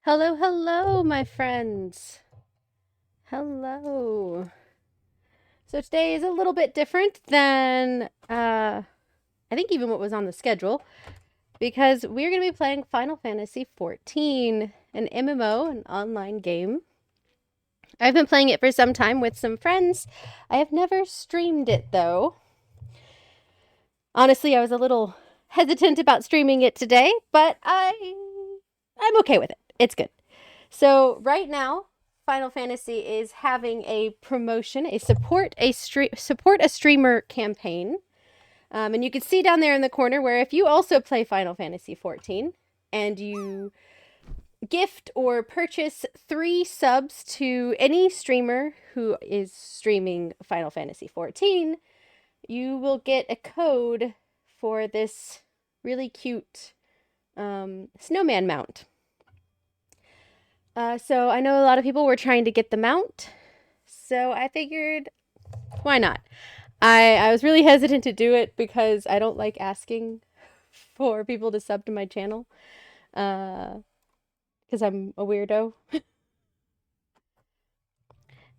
Hello, hello, my friends. Hello. So today is a little bit different than I think even what was on the schedule because we're going to be playing Final Fantasy XIV, an MMO, an online game. I've been playing it for some time with some friends. I have never streamed it though. Honestly, I was a little hesitant about streaming it today, but I'm okay with it. It's good. So right now, Final Fantasy is having a promotion, a support a streamer campaign, and you can see down there in the corner where if you also play Final Fantasy 14 and you gift or purchase 3 subs to any streamer who is streaming Final Fantasy 14, you will get a code for this really cute snowman mount. So I know a lot of people were trying to get the mount, so I figured, why not? I was really hesitant to do it because I don't like asking for people to sub to my channel, because I'm a weirdo.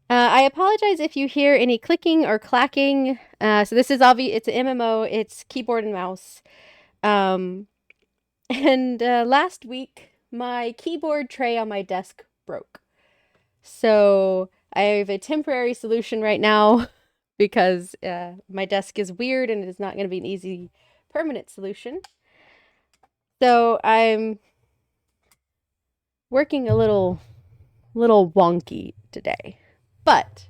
I apologize if you hear any clicking or clacking. So this is obvious. It's an MMO. It's keyboard and mouse. Um, and last week, my keyboard tray on my desk broke. So I have a temporary solution right now because my desk is weird and it is not going to be an easy permanent solution. So I'm working a little wonky today. But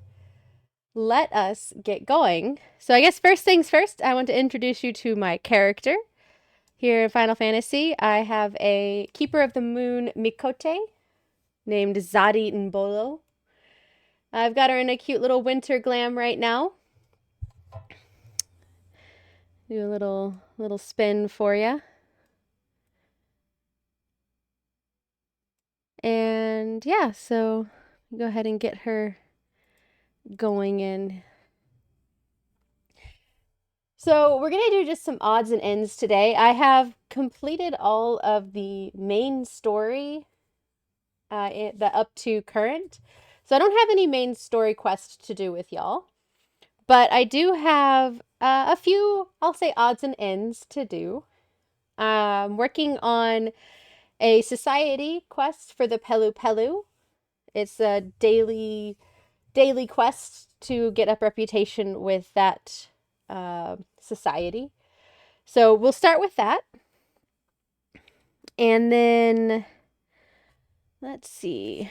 let us get going. So I guess first things first, I want to introduce you to my character. Here in Final Fantasy, I have a Keeper of the Moon Mikote named Zadi Nbolo. I've got her in a cute little winter glam right now. Do a little spin for you. And yeah, so go ahead and get her going in. So we're gonna do just some odds and ends today. I have completed all of the main story, the up to current. So I don't have any main story quests to do with y'all, but I do have a few, I'll say, odds and ends to do. I'm working on a society quest for the Pelu Pelu. It's a daily quest to get up reputation with that society. So we'll start with that. And then let's see.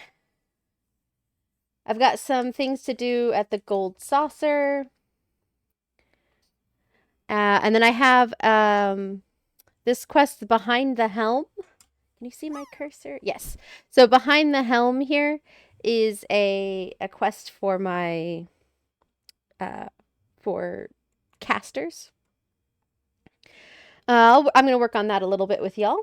I've got some things to do at the Gold Saucer. And then I have this quest behind the helm. Can you see my cursor? Yes. So behind the helm here is a quest for my for casters. I'm going to work on that a little bit with y'all.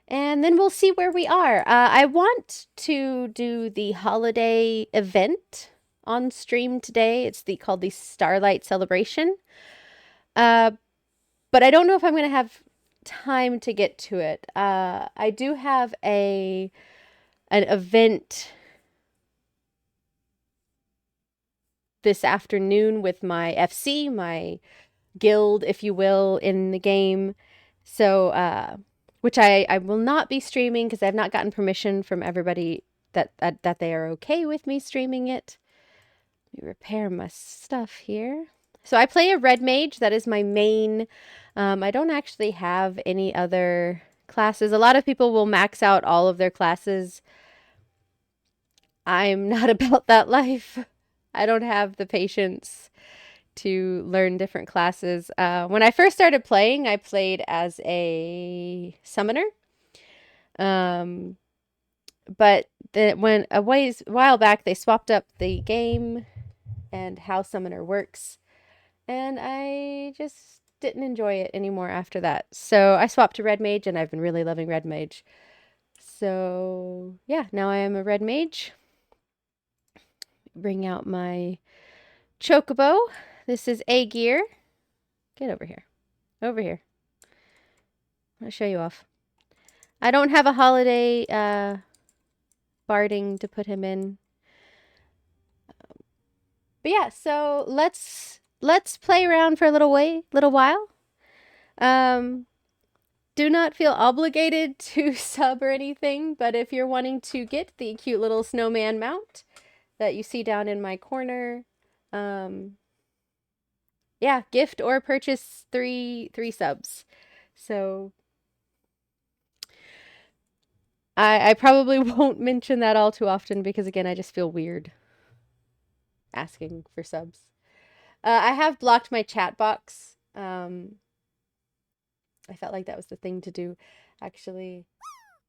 And then we'll see where we are. I want to do the holiday event on stream today. It's called the Starlight Celebration. But I don't know if I'm going to have time to get to it. I do have an event this afternoon with my FC, my guild, if you will, in the game. So, which I will not be streaming because I've not gotten permission from everybody that they are okay with me streaming it. Let me repair my stuff here. So I play a red mage. That is my main. I don't actually have any other classes. A lot of people will max out all of their classes. I'm not about that life. I don't have the patience to learn different classes. When I first started playing, I played as a summoner. But when a while back, they swapped up the game and how summoner works. And I just didn't enjoy it anymore after that. So I swapped to red mage and I've been really loving red mage. So yeah, now I am a red mage. Bring out my chocobo. This is A gear. Get over here. Over here. I'll show you off. I don't have a holiday barding to put him in. But yeah, so let's play around for a little while. Do not feel obligated to sub or anything, but if you're wanting to get the cute little snowman mount that you see down in my corner, yeah, gift or purchase three subs. So I probably won't mention that all too often because again, I just feel weird asking for subs. I have blocked my chat box. I felt like that was the thing to do. Actually,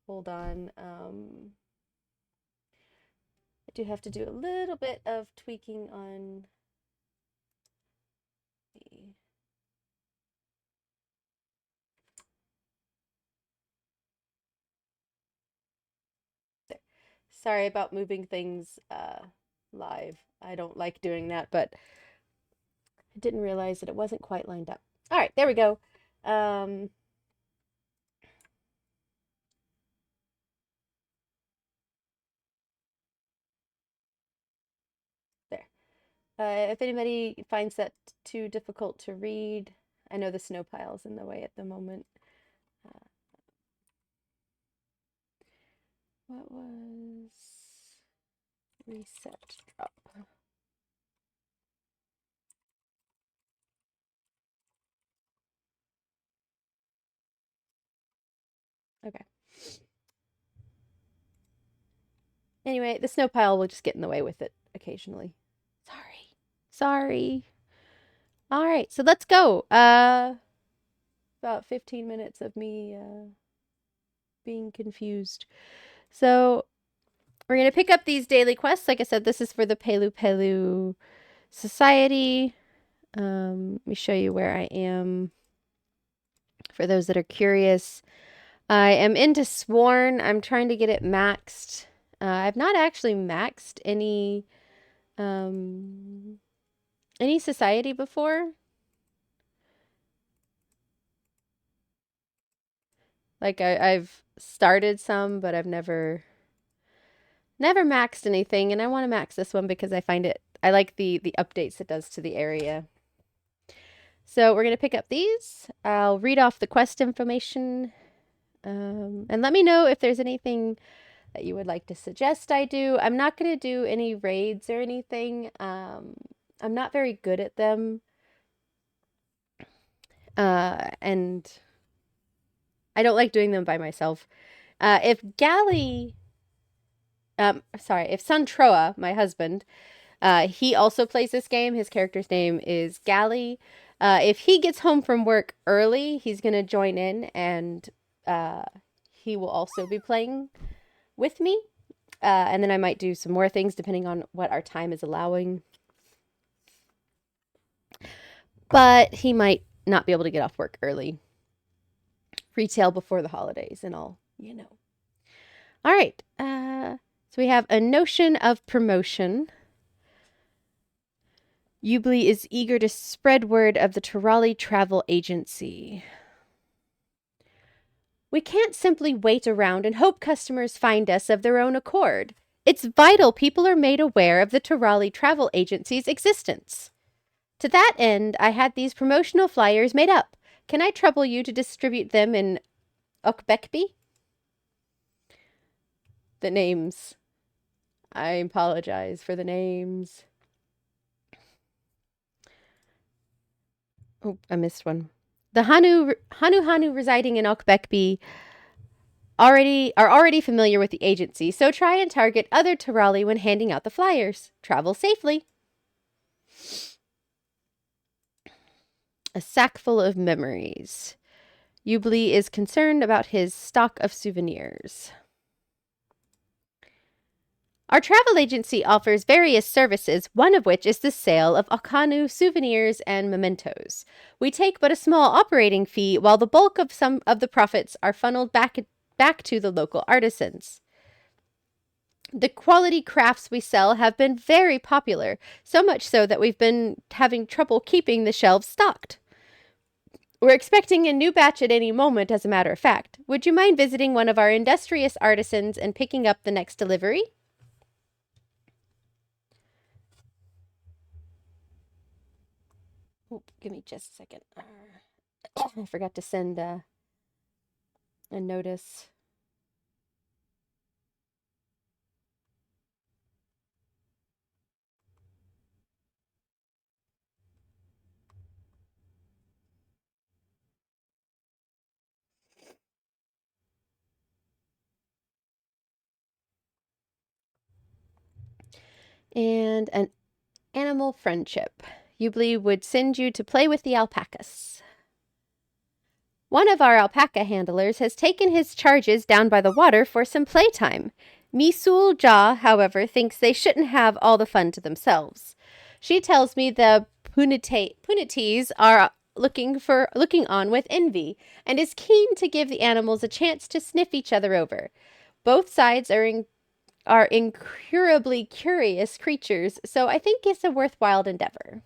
hold on. I do have to do a little bit of tweaking on the... There. Sorry about moving things live. I don't like doing that, but I didn't realize that it wasn't quite lined up. All right, there we go. There. If anybody finds that too difficult to read, I know the snow pile's in the way at the moment. What was reset drop? Okay. Anyway, the snow pile will just get in the way with it occasionally. Sorry. All right, so let's go. About 15 minutes of me being confused. So we're going to pick up these daily quests. Like I said, this is for the Pelu Pelu Society. Let me show you where I am for those that are curious. I am into Sworn. I'm trying to get it maxed. I've not actually maxed any society before. Like I've started some, but I've never maxed anything, and I want to max this one because I like the updates it does to the area. So we're going to pick up these. I'll read off the quest information, and let me know if there's anything that you would like to suggest I do. I'm not going to do any raids or anything. I'm not very good at them. And I don't like doing them by myself. If Suntroa, my husband, he also plays this game. His character's name is Gally. If he gets home from work early, he's going to join in and he will also be playing with me. And then I might do some more things depending on what our time is allowing. But he might not be able to get off work early. Retail before the holidays and all, you know. All right. So we have a notion of promotion. Ubli is eager to spread word of the Terali Travel Agency. We can't simply wait around and hope customers find us of their own accord. It's vital people are made aware of the Terali Travel Agency's existence. To that end, I had these promotional flyers made up. Can I trouble you to distribute them in Okbekbi? The names. I apologize for the names. Oh, I missed one. The Hanu residing in Okbekbi are already familiar with the agency, so try and target other Terali when handing out the flyers. Travel safely. A sack full of memories. Ubli is concerned about his stock of souvenirs. Our travel agency offers various services, one of which is the sale of Akanu souvenirs and mementos. We take but a small operating fee, while the bulk of some of the profits are funneled back to the local artisans. The quality crafts we sell have been very popular, so much so that we've been having trouble keeping the shelves stocked. We're expecting a new batch at any moment, as a matter of fact. Would you mind visiting one of our industrious artisans and picking up the next delivery? Oh, give me just a second. I forgot to send a notice. And an animal friendship. Ubly would send you to play with the alpacas. One of our alpaca handlers has taken his charges down by the water for some playtime. Misul Ja, however, thinks they shouldn't have all the fun to themselves. She tells me the Punites are looking on with envy and is keen to give the animals a chance to sniff each other over. Both sides are incurably curious creatures, so I think it's a worthwhile endeavor.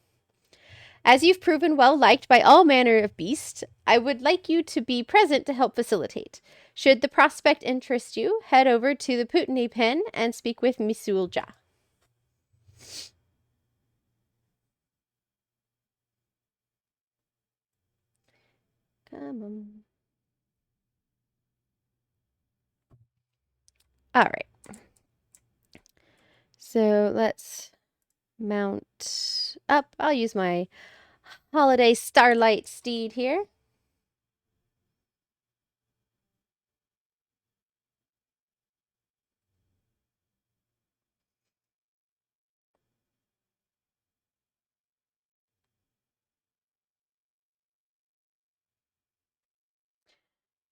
As you've proven well liked by all manner of beasts, I would like you to be present to help facilitate. Should the prospect interest you, head over to the Putney Pen and speak with Misul Ja. Come on. All right. So let's mount up. I'll use my holiday starlight steed here.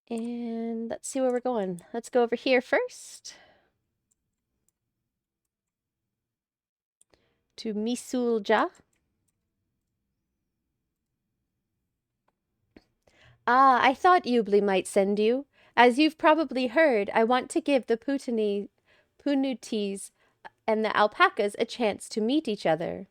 And let's see where we're going. Let's go over here first. To Misul Ja. Ah, I thought Ubly might send you. As you've probably heard, I want to give the Punutis and the alpacas a chance to meet each other.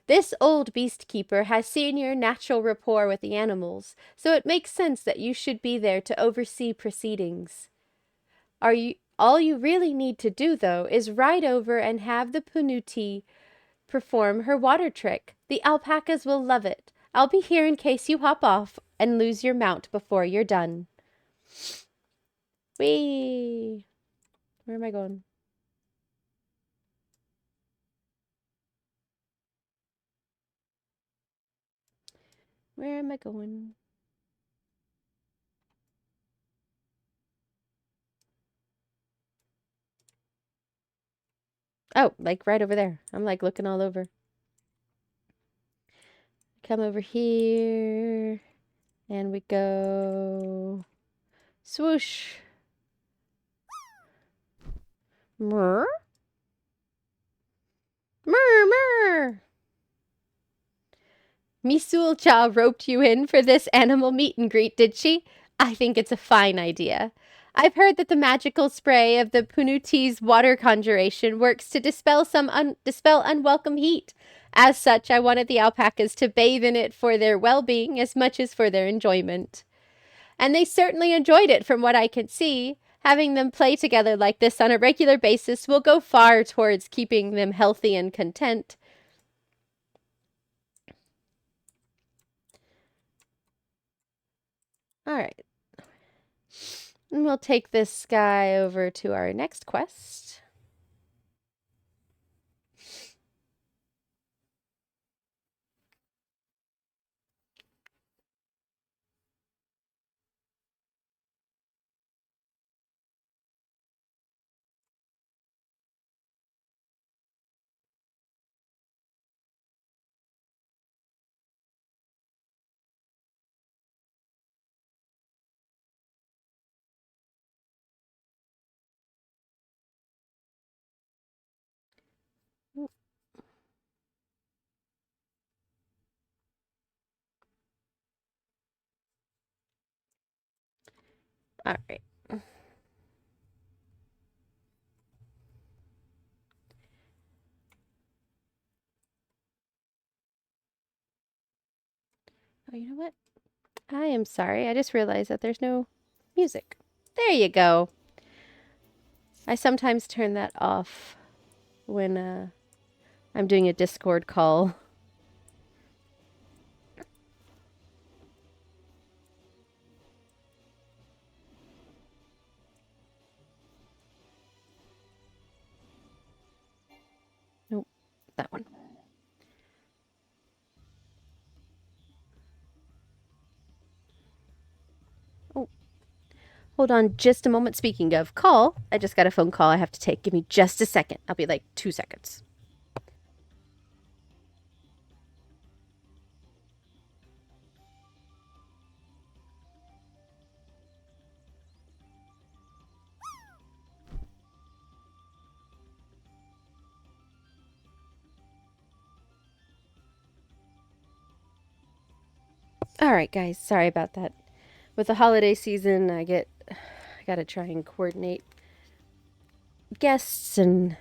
This old beast keeper has seen your natural rapport with the animals, so it makes sense that you should be there to oversee proceedings. All you really need to do, though, is ride over and have the Punuti perform her water trick. The alpacas will love it. I'll be here in case you hop off and lose your mount before you're done. Whee! Where am I going? Where am I going? Oh, like right over there. I'm like looking all over. Come over here. And we go swoosh. Murr. Murr, murr. Misul Cha roped you in for this animal meet and greet, did she? I think it's a fine idea. I've heard that the magical spray of the Punuti's water conjuration works to dispel unwelcome heat. As such, I wanted the alpacas to bathe in it for their well-being as much as for their enjoyment. And they certainly enjoyed it from what I can see. Having them play together like this on a regular basis will go far towards keeping them healthy and content. All right. And we'll take this guy over to our next quest. All right. Oh, you know what? I am sorry. I just realized that there's no music. There you go. I sometimes turn that off when I'm doing a Discord call. Nope, that one. Oh, hold on just a moment. Speaking of call, I just got a phone call I have to take. Give me just a second. I'll be like 2 seconds. All right, guys. Sorry about that. With the holiday season, I gotta try and coordinate guests and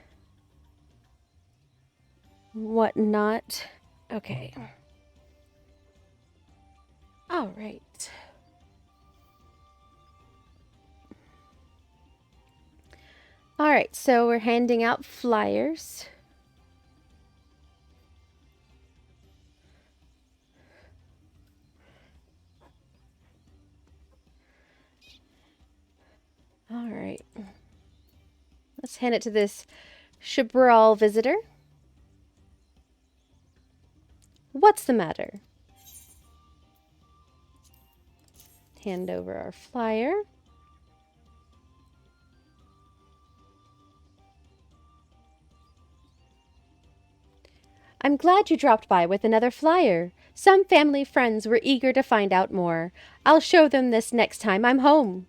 whatnot. Okay. All right. All right, so we're handing out flyers. All right. Let's hand it to this Chabral visitor. What's the matter? Hand over our flyer. I'm glad you dropped by with another flyer. Some family friends were eager to find out more. I'll show them this next time I'm home.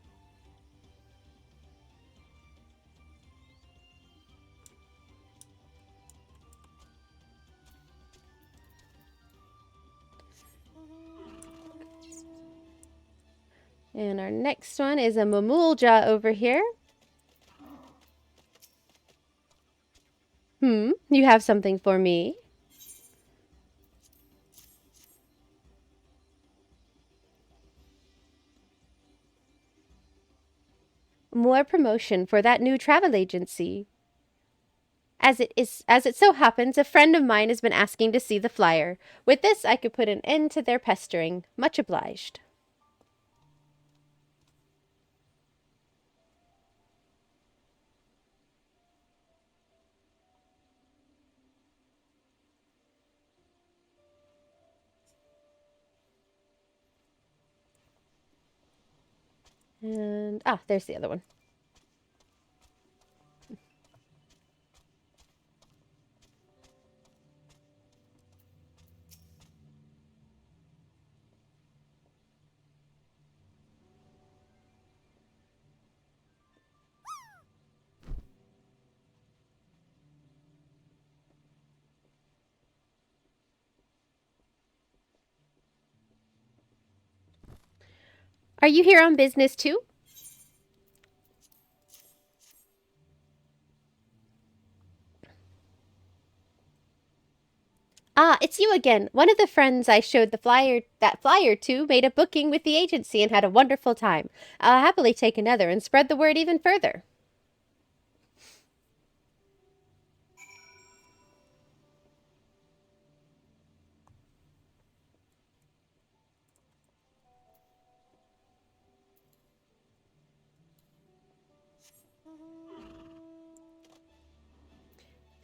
And our next one is a Mamulja over here. You have something for me? More promotion for that new travel agency. As it so happens, a friend of mine has been asking to see the flyer. With this, I could put an end to their pestering. Much obliged. And there's the other one. Are you here on business too? Ah, it's you again. One of the friends I showed that flyer to made a booking with the agency and had a wonderful time. I'll happily take another and spread the word even further.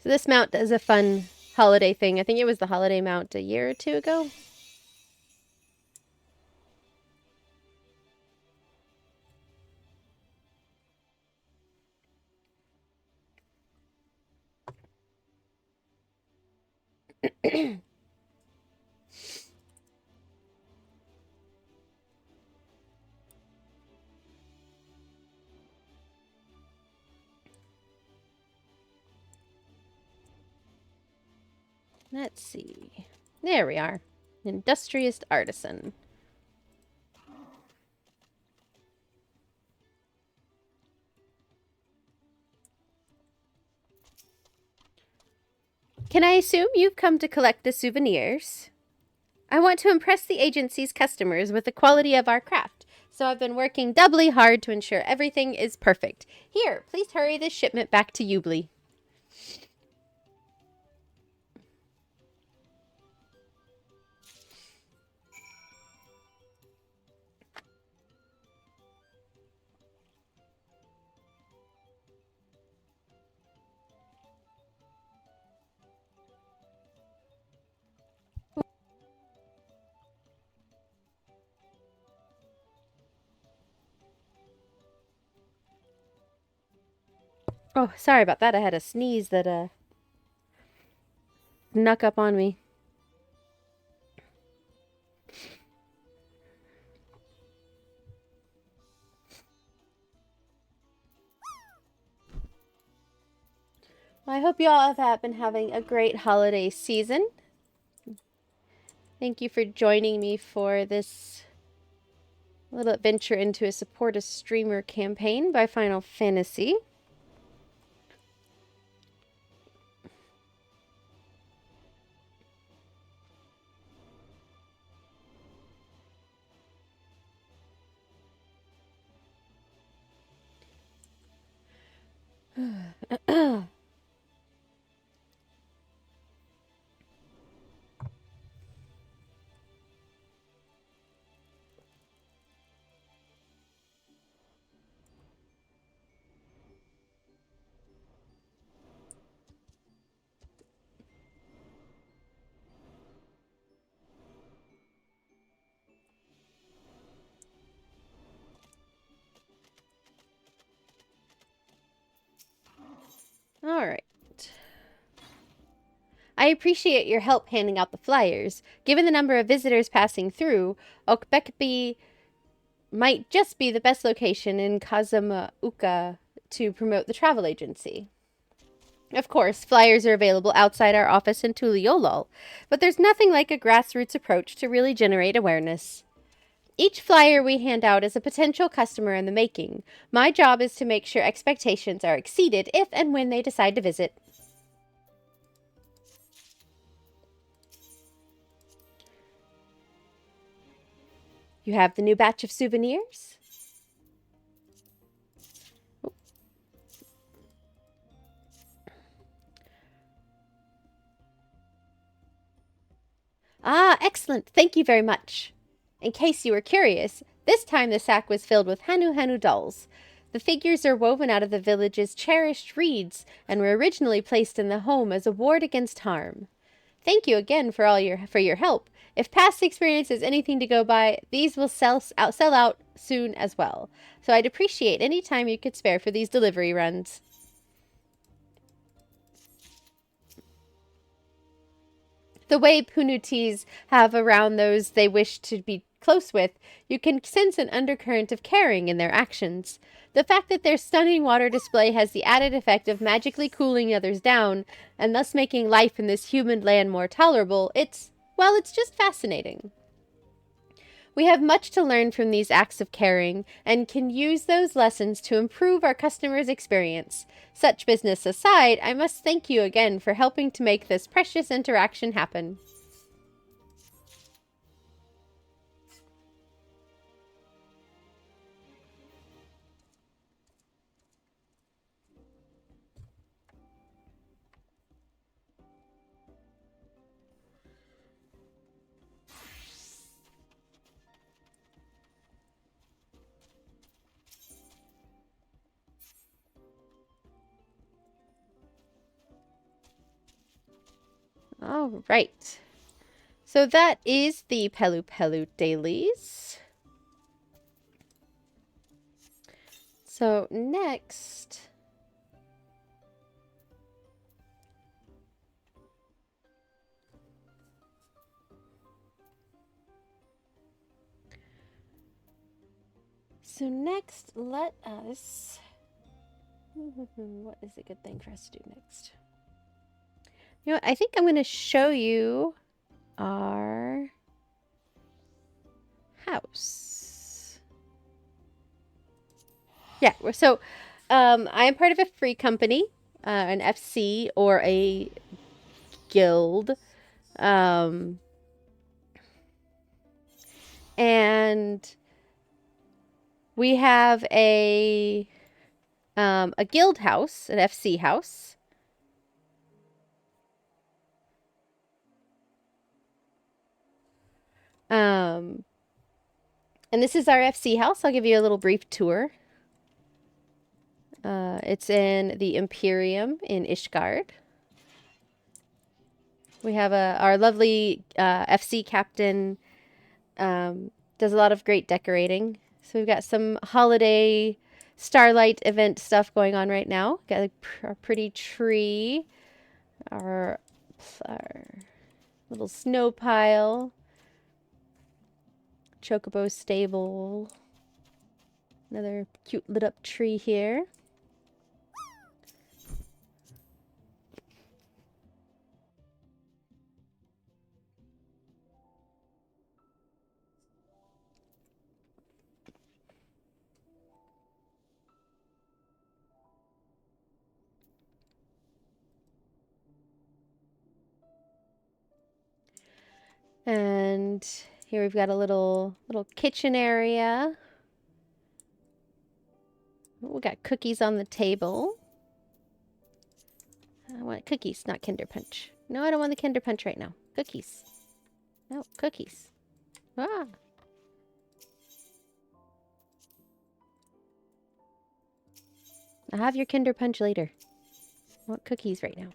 So this mount is a fun holiday thing. I think it was the holiday mount a year or two ago. Let's see. There we are. Industrious artisan. Can I assume you've come to collect the souvenirs? I want to impress the agency's customers with the quality of our craft, so I've been working doubly hard to ensure everything is perfect. Here, please hurry this shipment back to Ubly. Oh, sorry about that. I had a sneeze that snuck up on me. Well, I hope you all have been having a great holiday season. Thank you for joining me for this little adventure into a support a streamer campaign by Final Fantasy. All right. I appreciate your help handing out the flyers. Given the number of visitors passing through, Okbekbi might just be the best location in Kazamauka to promote the travel agency. Of course, flyers are available outside our office in Tuliolol, but there's nothing like a grassroots approach to really generate awareness. Each flyer we hand out is a potential customer in the making. My job is to make sure expectations are exceeded if and when they decide to visit. You have the new batch of souvenirs? Ah, excellent. Thank you very much. In case you were curious, this time the sack was filled with Hanu Hanu dolls. The figures are woven out of the village's cherished reeds and were originally placed in the home as a ward against harm. Thank you again for your help. If past experience is anything to go by, these will sell out soon as well. So I'd appreciate any time you could spare for these delivery runs. The way Punutis have around those they wish to be close with, you can sense an undercurrent of caring in their actions. The fact that their stunning water display has the added effect of magically cooling others down, and thus making life in this human land more tolerable, it's just fascinating. We have much to learn from these acts of caring, and can use those lessons to improve our customers' experience. Such business aside, I must thank you again for helping to make this precious interaction happen. All right. So that is the Pelu Pelu dailies. So next, let us, what is a good thing for us to do next? You know what, I think I'm going to show you our house. Yeah, so I am part of a free company, an FC or a guild. And we have a guild house, an FC house. And this is our FC house. I'll give you a little brief tour. It's in the Imperium in Ishgard. We have our lovely FC captain, does a lot of great decorating. So we've got some holiday starlight event stuff going on right now. Got a pretty tree, our little snow pile, chocobo stable, another cute lit up tree here. And here we've got a little kitchen area. We got cookies on the table. I want cookies, not Kinder Punch. No, I don't want the Kinder Punch right now. Cookies. No, cookies. Ah. I'll have your Kinder Punch later. I want cookies right now.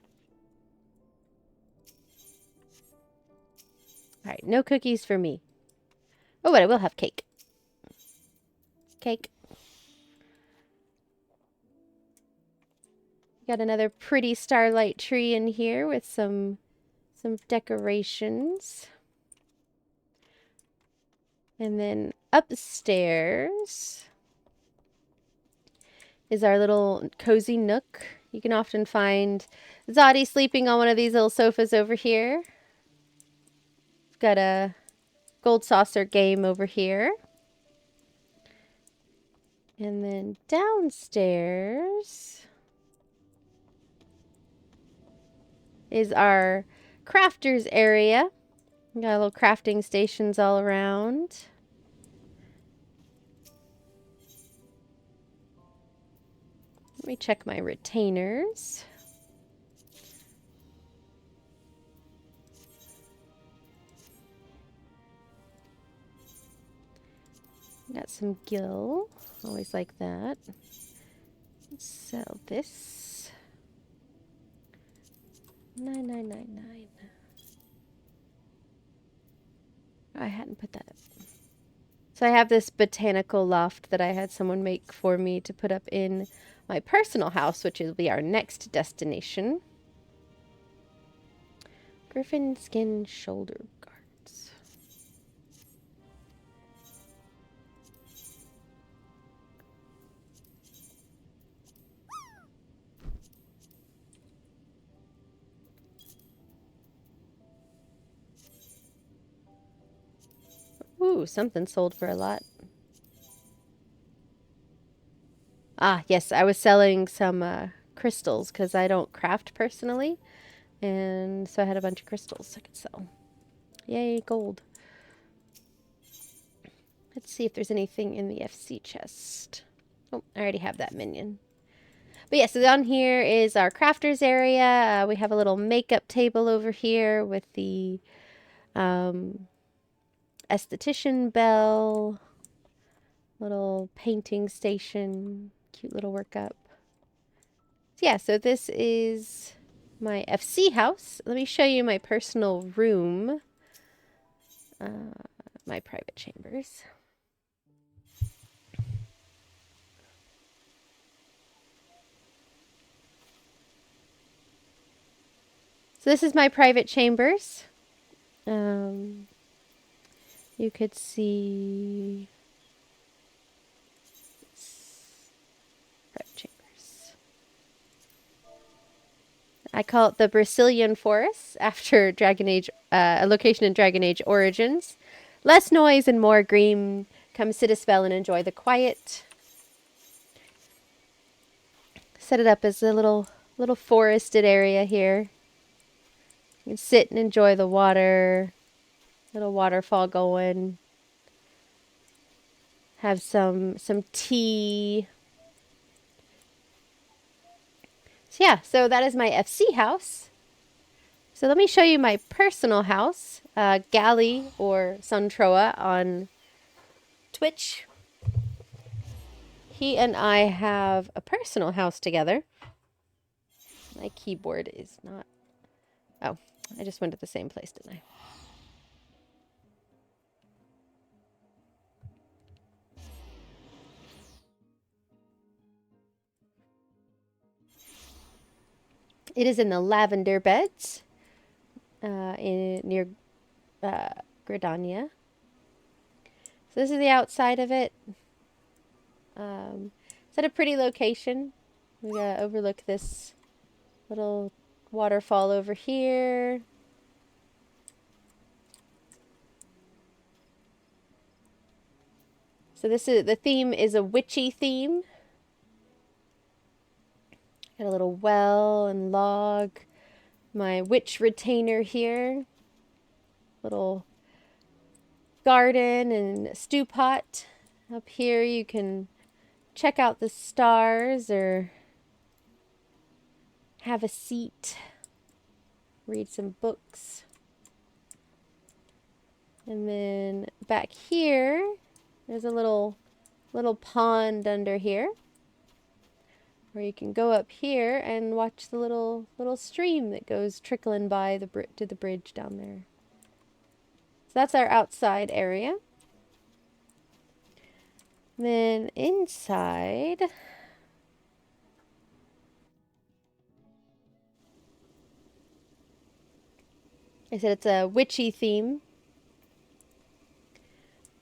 Alright, no cookies for me. Oh, but I will have cake. Cake. Got another pretty starlight tree in here with some decorations. And then upstairs is our little cozy nook. You can often find Zadi sleeping on one of these little sofas over here. Got a gold saucer game over here. And then downstairs is our crafters area. We got little crafting stations all around. Let me check my retainers. Got some gill. Always like that. Let's sell this. 9999. Oh, I hadn't put that up. So I have this botanical loft that I had someone make for me to put up in my personal house, which will be our next destination. Griffin skin shoulder guards. Ooh, something sold for a lot. Ah, yes, I was selling some crystals because I don't craft personally. And so I had a bunch of crystals I could sell. Yay, gold. Let's see if there's anything in the FC chest. Oh, I already have that minion. But yeah, so down here is our crafters area. We have a little makeup table over here with the esthetician bell, little painting station, cute little workup. So yeah, so this is my FC house. Let me show you my personal room, my private chambers. So this is my private chambers. You could see private chambers. I call it the Brazilian Forest after Dragon Age, a location in Dragon Age Origins. Less noise and more green. Come sit a spell and enjoy the quiet. Set it up as a little forested area here. You can sit and enjoy the water. Little waterfall going. Have some tea. So yeah, so that is my FC house. So let me show you my personal house, Gally or Suntroa on Twitch. He and I have a personal house together. My keyboard is not... Oh, I just went to the same place, didn't I? It is in the lavender beds near Gridania. So this is the outside of it. It's at a pretty location. We overlook this little waterfall over here. So the theme is a witchy theme. Got a little well and log. My witch retainer here. Little garden and stew pot. Up here you can check out the stars or have a seat. Read some books. And then back here, there's a little pond under here. Or you can go up here and watch the little stream that goes trickling by to the bridge down there. So that's our outside area. Then inside, I said it's a witchy theme.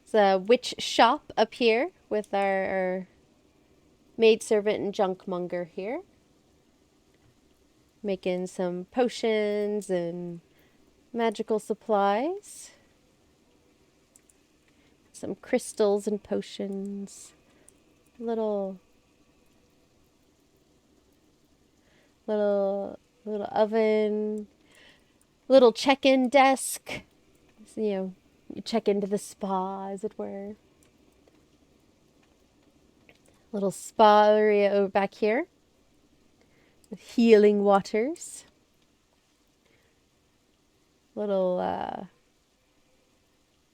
It's a witch shop up here with our maidservant and junkmonger here. Making some potions and magical supplies. Some crystals and potions. Little oven. Little check-in desk. So, you check into the spa, as it were. Little spa area over back here. With healing waters. Little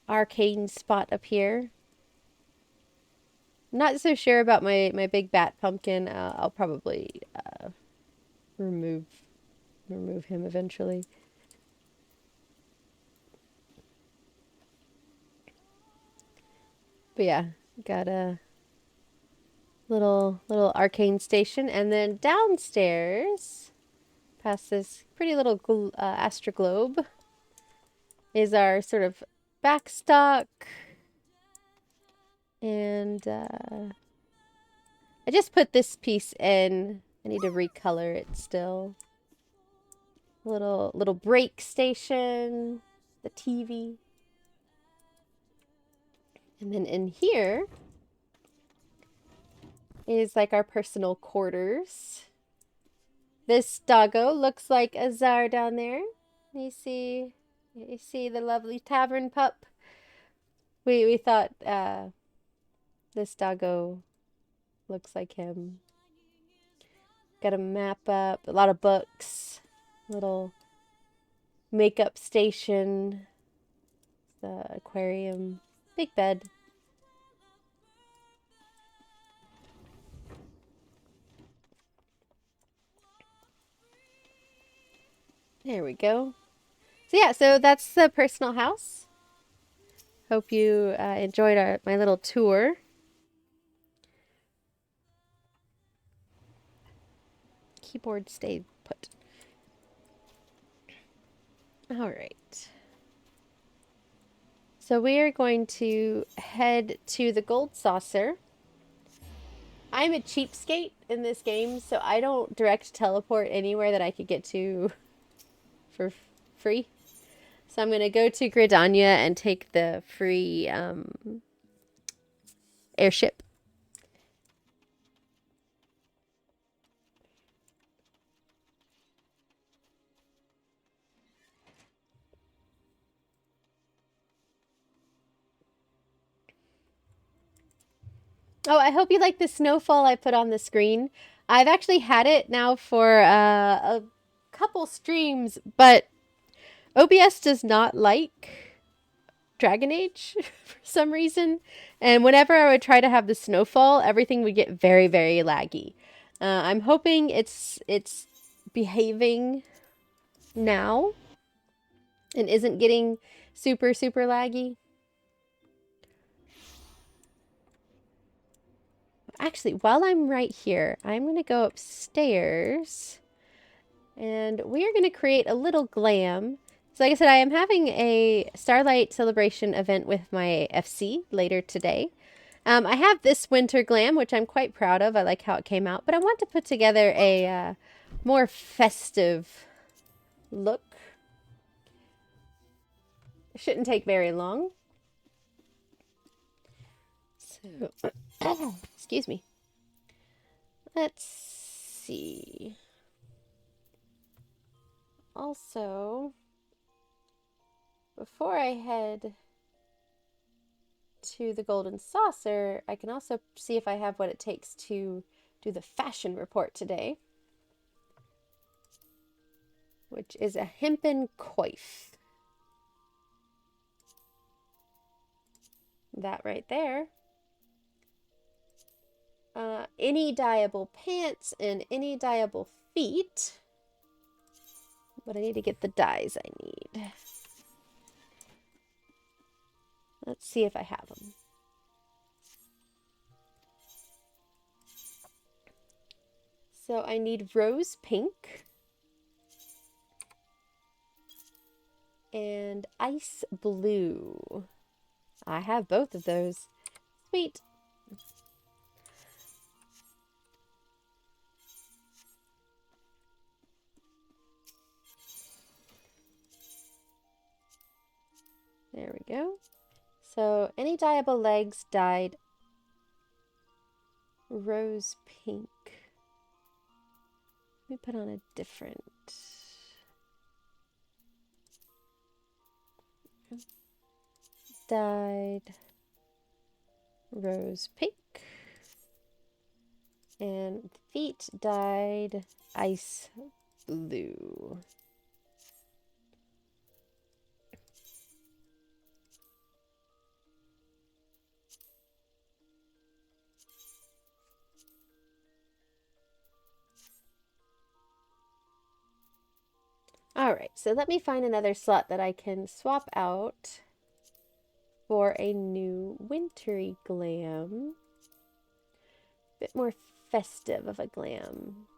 arcane spot up here. Not so sure about my big bat pumpkin. I'll probably remove him eventually. But yeah, got a little arcane station, and then downstairs, past this pretty little astroglobe, is our sort of backstock. And I just put this piece in. I need to recolor it still. Little break station, the TV. And then in here is like our personal quarters. This doggo looks like Azar down there. You see the lovely tavern pup. We thought this doggo looks like him. Got a map up, a lot of books, little makeup station, the aquarium, big bed. There we go. So yeah, so that's the personal house. Hope you enjoyed my little tour. Keyboard stay put. All right. So we are going to head to the gold saucer. I'm a cheapskate in this game, so I don't direct teleport anywhere that I could get to for free. So I'm going to go to Gridania and take the free airship. Oh, I hope you like the snowfall I put on the screen. I've actually had it now for a couple streams, but OBS does not like Dragon Age for some reason. And whenever I would try to have the snowfall, everything would get very, very laggy. I'm hoping it's behaving now and isn't getting super, super laggy. Actually, while I'm right here, I'm going to go upstairs and we are going to create a little glam. So like I said, I am having a Starlight Celebration event with my FC later today. I have this winter glam, which I'm quite proud of. I like how it came out, but I want to put together a more festive look. It shouldn't take very long. So, excuse me. Let's see. Also, before I head to the Golden Saucer, I can also see if I have what it takes to do the fashion report today, which is a hempen coif. That right there. Any dyeable pants and any dyeable feet. But I need to get the dyes I need. Let's see if I have them. So I need rose pink and ice blue. I have both of those. Sweet. There we go. So any dyeable legs dyed rose pink. Let me put on a different. Dyed rose pink. And feet dyed ice blue. All right, so let me find another slot that I can swap out for a new wintry glam. A bit more festive of a glam.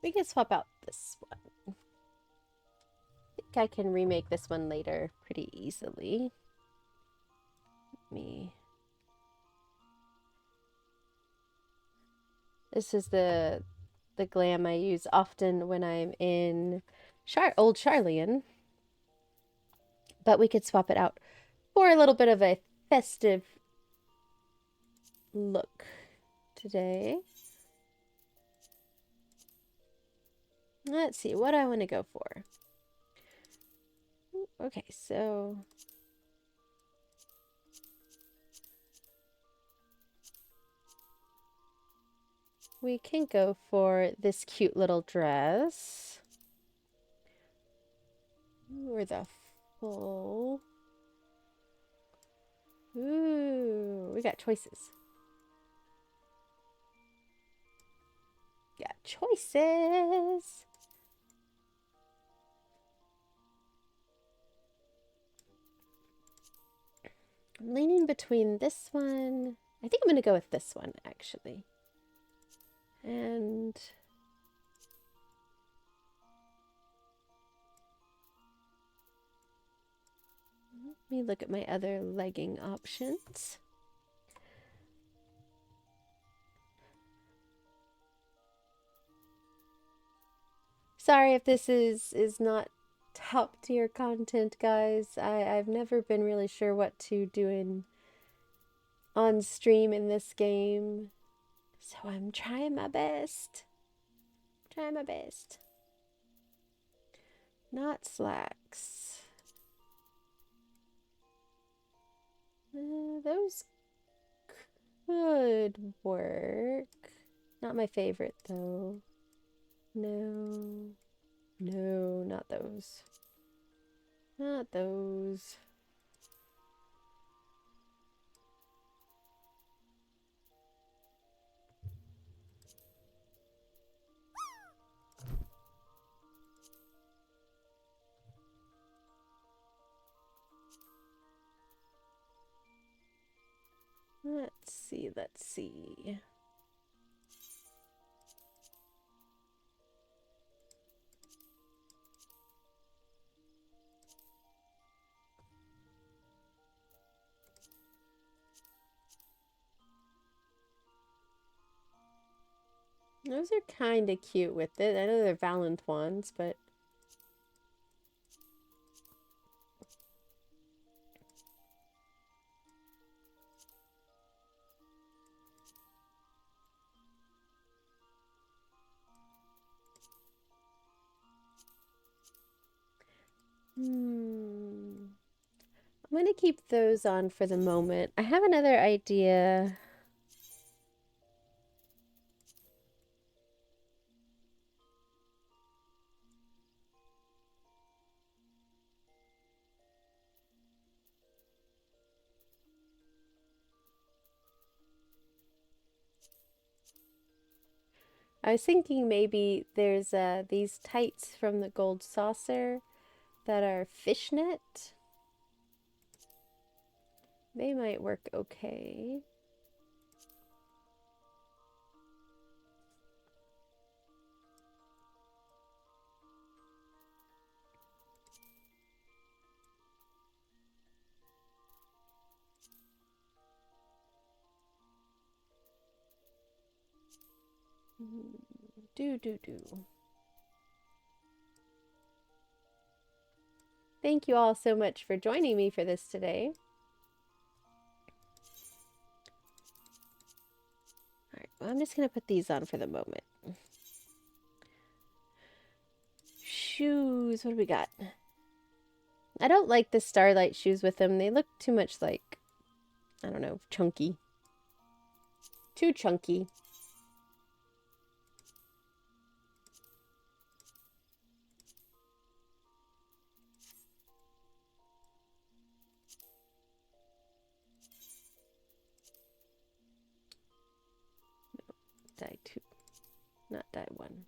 We can swap out this one. I think I can remake this one later pretty easily. This is the glam I use often when I'm in Old Charlian. But we could swap it out for a little bit of a festive look today. Let's see, what do I want to go for? Okay, so we can go for this cute little dress. Or the full. Ooh, we got choices. Got choices. I'm leaning between this one. I think I'm going to go with this one, actually. And let me look at my other legging options. Sorry if this is not top tier content, guys. I've never been really sure what to do on stream in this game. So I'm trying my best. Trying my best. Not slacks. Those could work. Not my favorite though. No. No, not those. Not those. Let's see, let's see. Those are kind of cute with it. I know they're Valentines, but... I'm gonna keep those on for the moment. I have another idea. I was thinking maybe there's these tights from the Gold Saucer that are fishnet. They might work okay. Do. Thank you all so much for joining me for this today. Alright, well, I'm just going to put these on for the moment. Shoes, what do we got? I don't like the Starlight shoes with them. They look too much like, I don't know, chunky. Too chunky. Die 2, not die 1.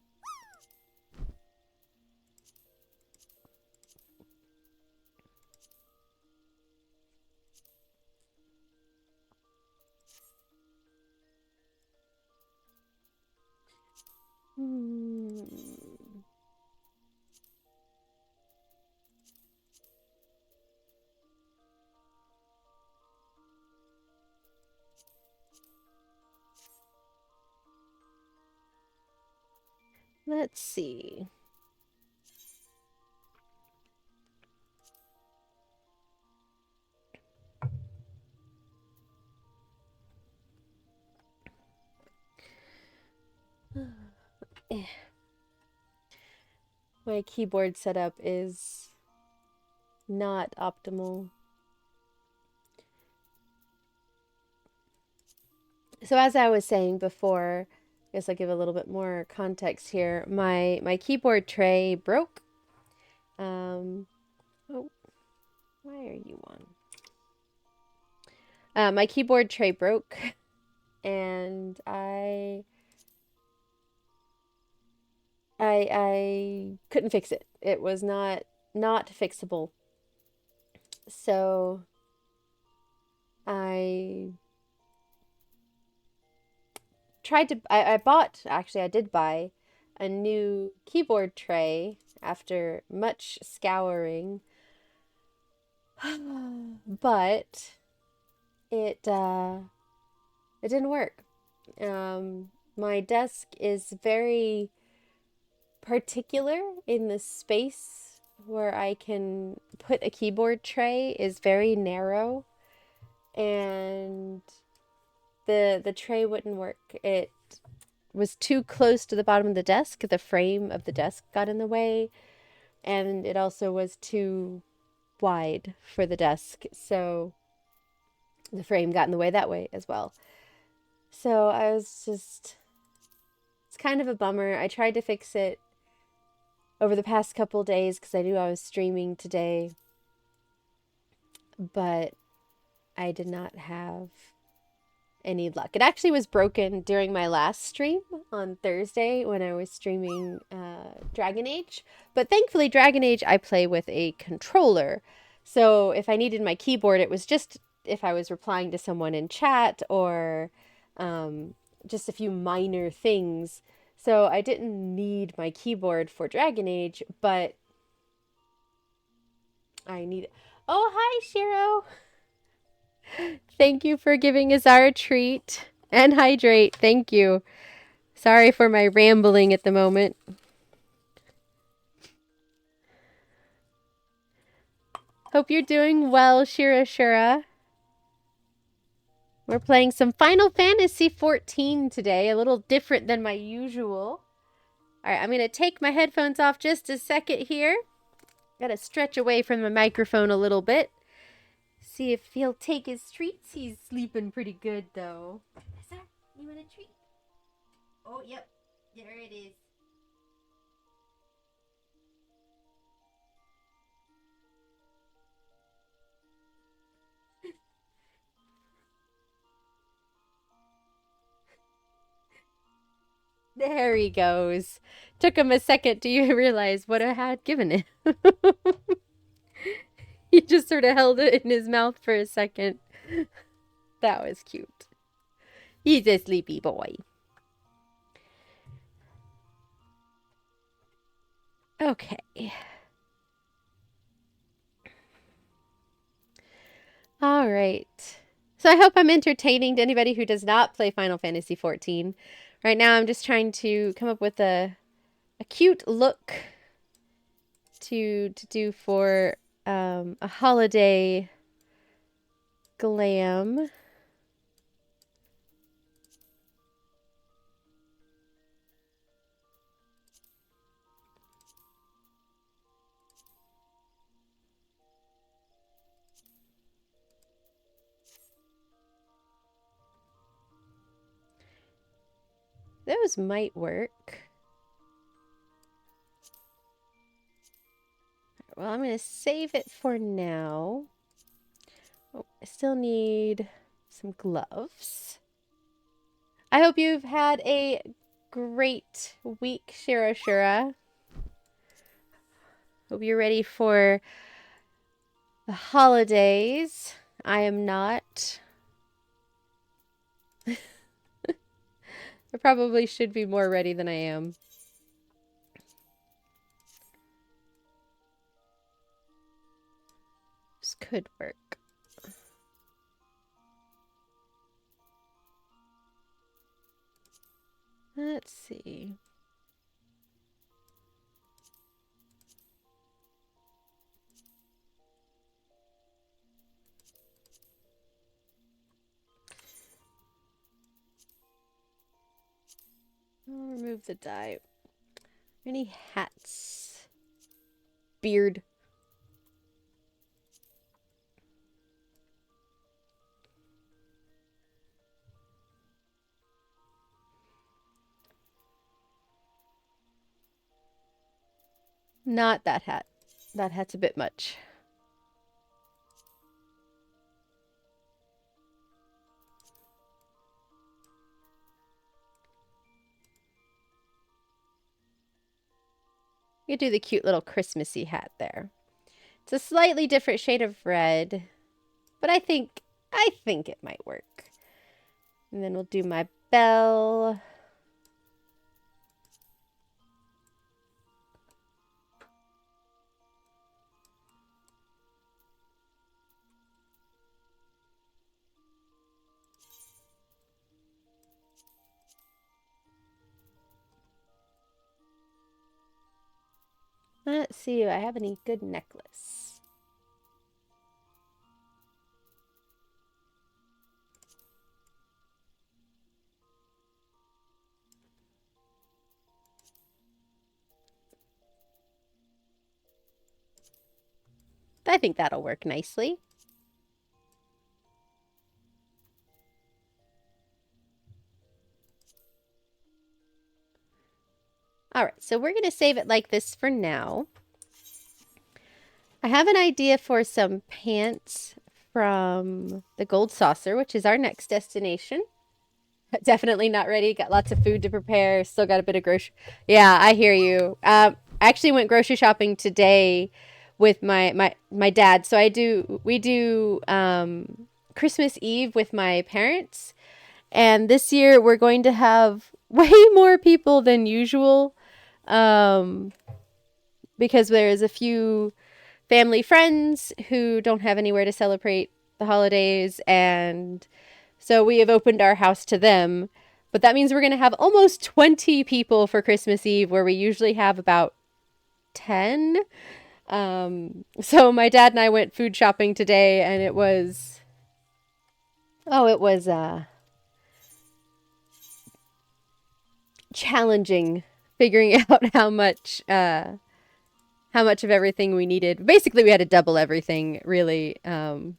Let's see. My keyboard setup is not optimal. So as I was saying before, I guess I'll give a little bit more context here. My keyboard tray broke. Oh, why are you on? My keyboard tray broke, and I couldn't fix it. It was not fixable. So I tried to, I did buy a new keyboard tray after much scouring, but it didn't work. My desk is very particular in the space where I can put a keyboard tray is very narrow, and the tray wouldn't work. It was too close to the bottom of the desk. The frame of the desk got in the way, and it also was too wide for the desk, so the frame got in the way that way as well. So I was just, it's kind of a bummer. I tried to fix it over the past couple days because I knew I was streaming today, but I did not have any luck. It actually was broken during my last stream on Thursday when I was streaming Dragon Age, but thankfully Dragon Age I play with a controller, so if I needed my keyboard, it was just if I was replying to someone in chat or just a few minor things. So I didn't need my keyboard for Dragon Age, but I need... Oh, hi, Shiro! Thank you for giving Azar a treat and hydrate. Thank you. Sorry for my rambling at the moment. Hope you're doing well, Shira Shura. We're playing some Final Fantasy XIV today, a little different than my usual. All right, I'm going to take my headphones off just a second here. Got to stretch away from the microphone a little bit. See if he'll take his treats. He's sleeping pretty good, though. Sir, you want a treat? Oh, yep. There it is. There he goes. Took him a second to realize what I had given him. He just sort of held it in his mouth for a second. That was cute. He's a sleepy boy. Okay. All right. So I hope I'm entertaining to anybody who does not play Final Fantasy XIV. Right now I'm just trying to come up with a cute look to do for a holiday glam. Those might work. Well, I'm going to save it for now. Oh, I still need some gloves. I hope you've had a great week, Shira Shura. Hope you're ready for the holidays. I am not. I probably should be more ready than I am. This could work. Let's see. I'll remove the dye. Any hats? Beard. Not that hat. That hat's a bit much. You do the cute little Christmassy hat there. It's a slightly different shade of red, but I think it might work. And then we'll do my bell. Let's see if I have any good necklace. I think that'll work nicely. All right, so we're going to save it like this for now. I have an idea for some pants from the Gold Saucer, which is our next destination. Definitely not ready. Got lots of food to prepare. Still got a bit of grocery. Yeah, I hear you. I actually went grocery shopping today with my dad. So we do Christmas Eve with my parents, and this year we're going to have way more people than usual, because there's a few family friends who don't have anywhere to celebrate the holidays, and so we have opened our house to them. But that means we're going to have almost 20 people for Christmas Eve, where we usually have about 10. So my dad and I went food shopping today, and it was challenging figuring out how much of everything we needed. Basically, we had to double everything, really. No,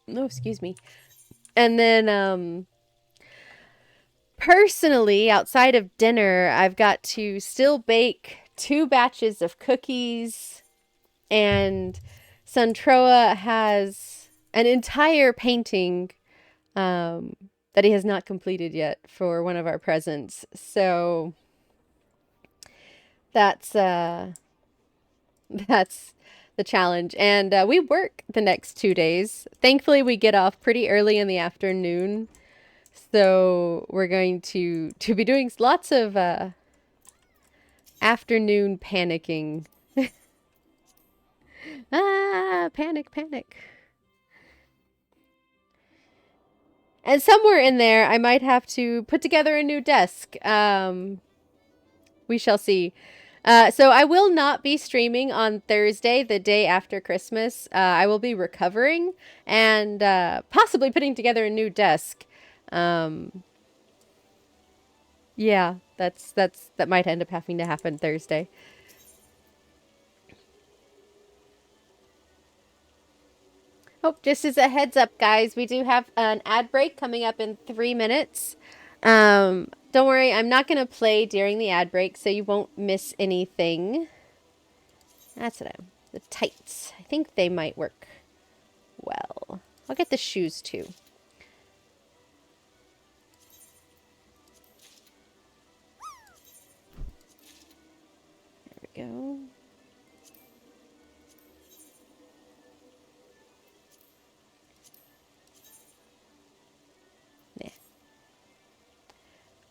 excuse me. And then, personally, outside of dinner, I've got to still bake 2 batches of cookies, and Suntroa has an entire painting that he has not completed yet for one of our presents. So that's the challenge. And we work the next 2 days. Thankfully, we get off pretty early in the afternoon. So we're going to be doing lots of afternoon panicking. Panic, panic. And somewhere in there, I might have to put together a new desk. We shall see. So I will not be streaming on Thursday, the day after Christmas. I will be recovering and possibly putting together a new desk. Yeah, that might end up having to happen Thursday. Oh, just as a heads up, guys, we do have an ad break coming up in 3 minutes. Don't worry, I'm not going to play during the ad break, so you won't miss anything. That's what the tights. I think they might work well. I'll get the shoes too. There we go.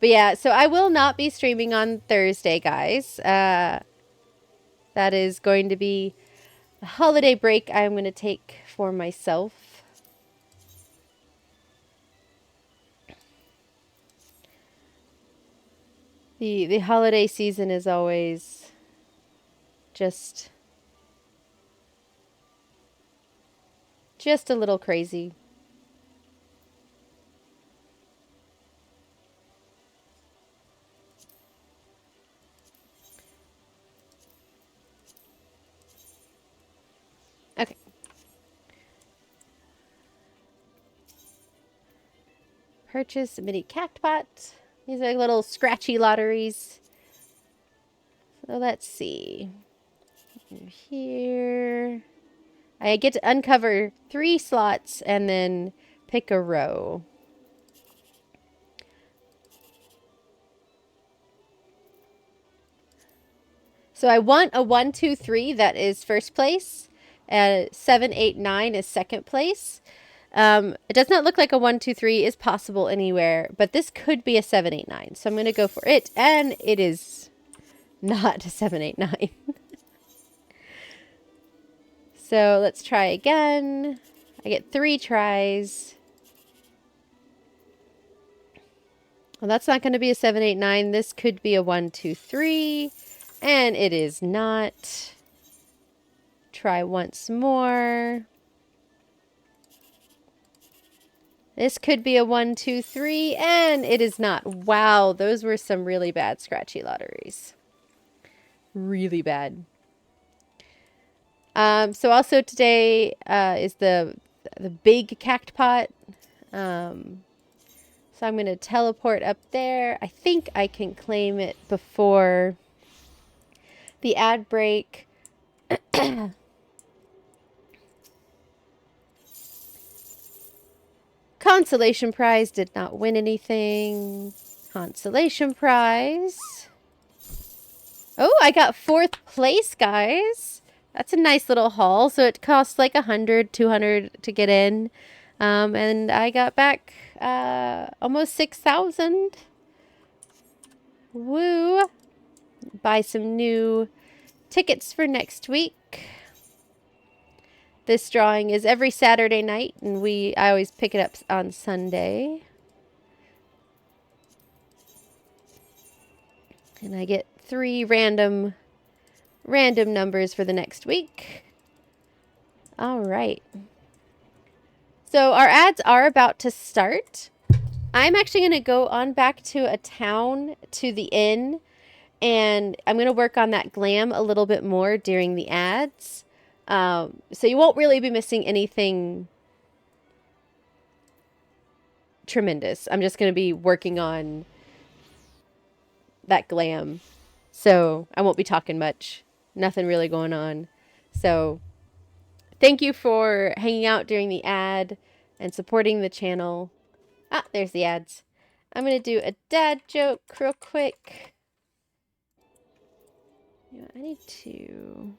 But yeah, so I will not be streaming on Thursday, guys. That is going to be a holiday break I'm going to take for myself. The holiday season is always just a little crazy. Okay. Purchase a mini cactpot. These are little scratchy lotteries. So let's see. Here. I get to uncover 3 slots and then pick a row. So I want a 1, 2, 3 that is first place. 7, 8, 9 is second place. It does not look like a 1, 2, 3 is possible anywhere, but this could be a 7, 8, 9. So I'm going to go for it, and it is not a 7, 8, 9. So let's try again. I get 3 tries. Well, that's not going to be a 7, 8, 9. This could be a 1, 2, 3. And it is not. Try once more. This could be a 1, 2, 3. And it is not. Wow, those were some really bad scratchy lotteries. Really bad. So also today is the big cactpot. So I'm going to teleport up there. I think I can claim it before the ad break. Consolation prize, did not win anything. Consolation prize. Oh, I got 4th place, guys. That's a nice little haul. So it costs like 100, 200 to get in. And I got back almost 6,000. Woo. Buy some new tickets for next week. This drawing is every Saturday night, and I always pick it up on Sunday. And I get 3 random numbers for the next week. All right. So our ads are about to start. I'm actually going to go on back to a town, to the inn, and I'm going to work on that glam a little bit more during the ads. So you won't really be missing anything tremendous. I'm just going to be working on that glam. So I won't be talking much. Nothing really going on. So thank you for hanging out during the ad and supporting the channel. Ah, there's the ads. I'm going to do a dad joke real quick. Yeah, I need to...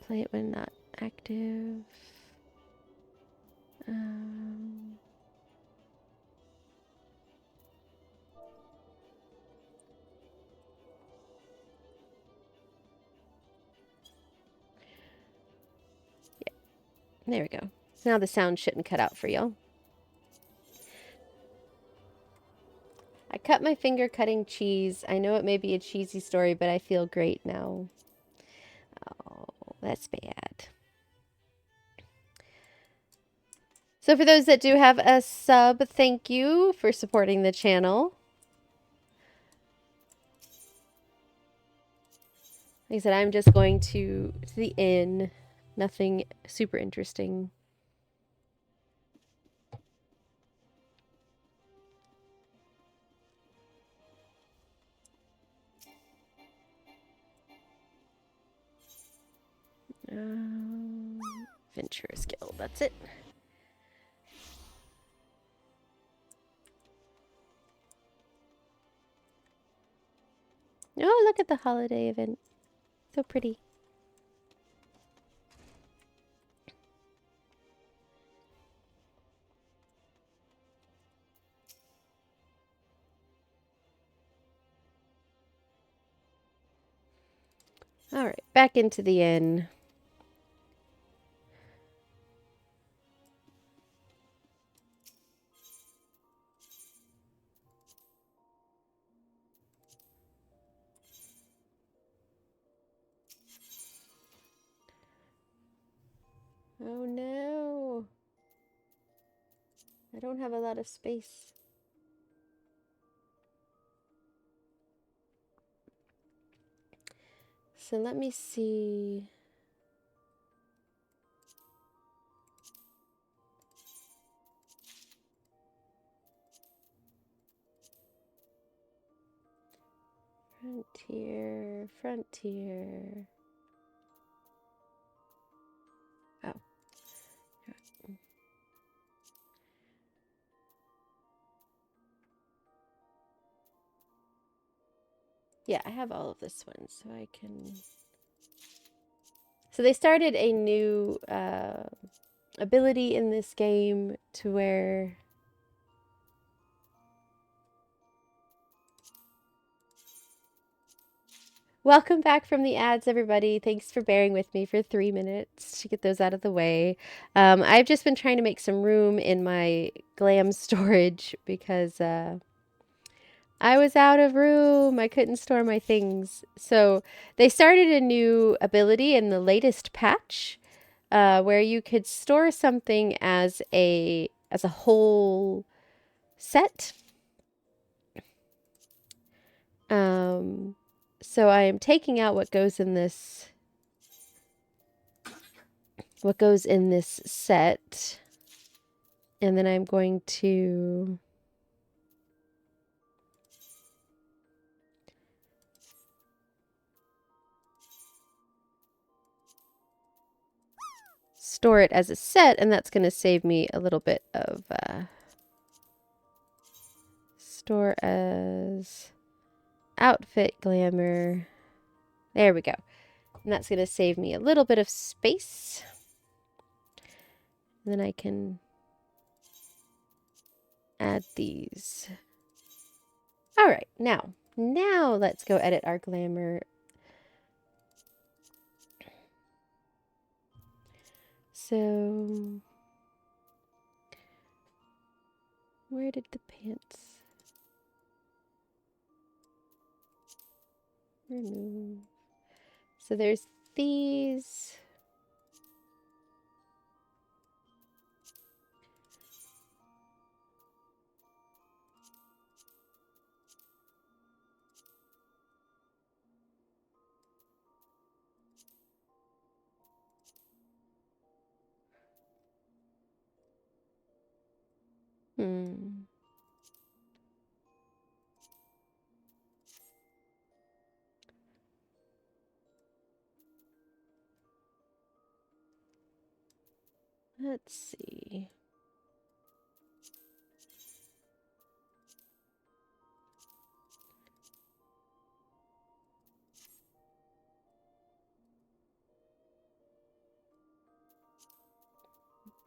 play it when not active. Yeah, there we go. So now the sound shouldn't cut out for y'all. I cut my finger cutting cheese. I know it may be a cheesy story, but I feel great now. Oh, that's bad. So for those that do have a sub, thank you for supporting the channel. Like I said, I'm just going to the inn. Nothing super interesting. Venturous Guild, that's it. Oh, look at the holiday event. So pretty. All right, back into the inn. Oh no. I don't have a lot of space. So let me see. Frontier, frontier. Oh. Yeah, I have all of this one, so I can... So they started a new ability in this game to where... Welcome back from the ads, everybody. Thanks for bearing with me for 3 minutes to get those out of the way. I've just been trying to make some room in my glam storage because I was out of room. I couldn't store my things. So they started a new ability in the latest patch where you could store something as a whole set. So I am taking out what goes in this set, and then I'm going to store it as a set, and that's going to save me a little bit of store as outfit glamour. There we go. And that's going to save me a little bit of space. And then I can add these. All right, now let's go edit our glamour. So where did the pants remove? So there's these. Let's see.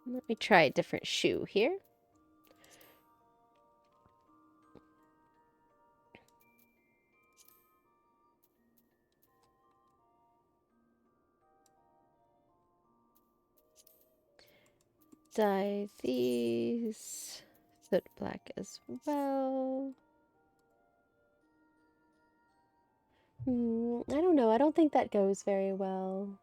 Let me try a different shoe here. Dye these soot black as well. I don't know. I don't think that goes very well.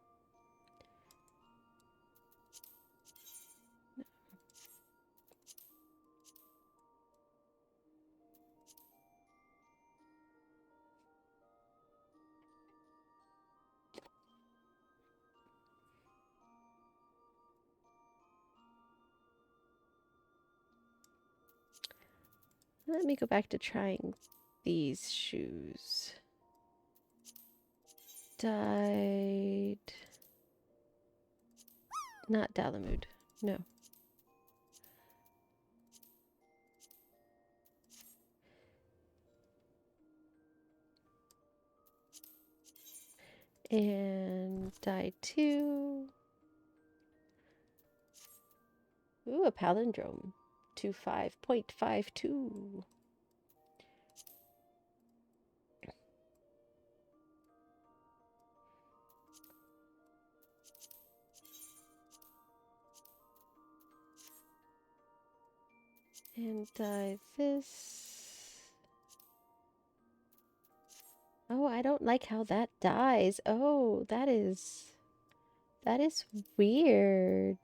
Let me go back to trying these shoes. Dyed. Not Dalamud. No. And dye 2. Ooh, a palindrome. 25.52. And dye this. Oh, I don't like how that dyes. Oh, that is weird.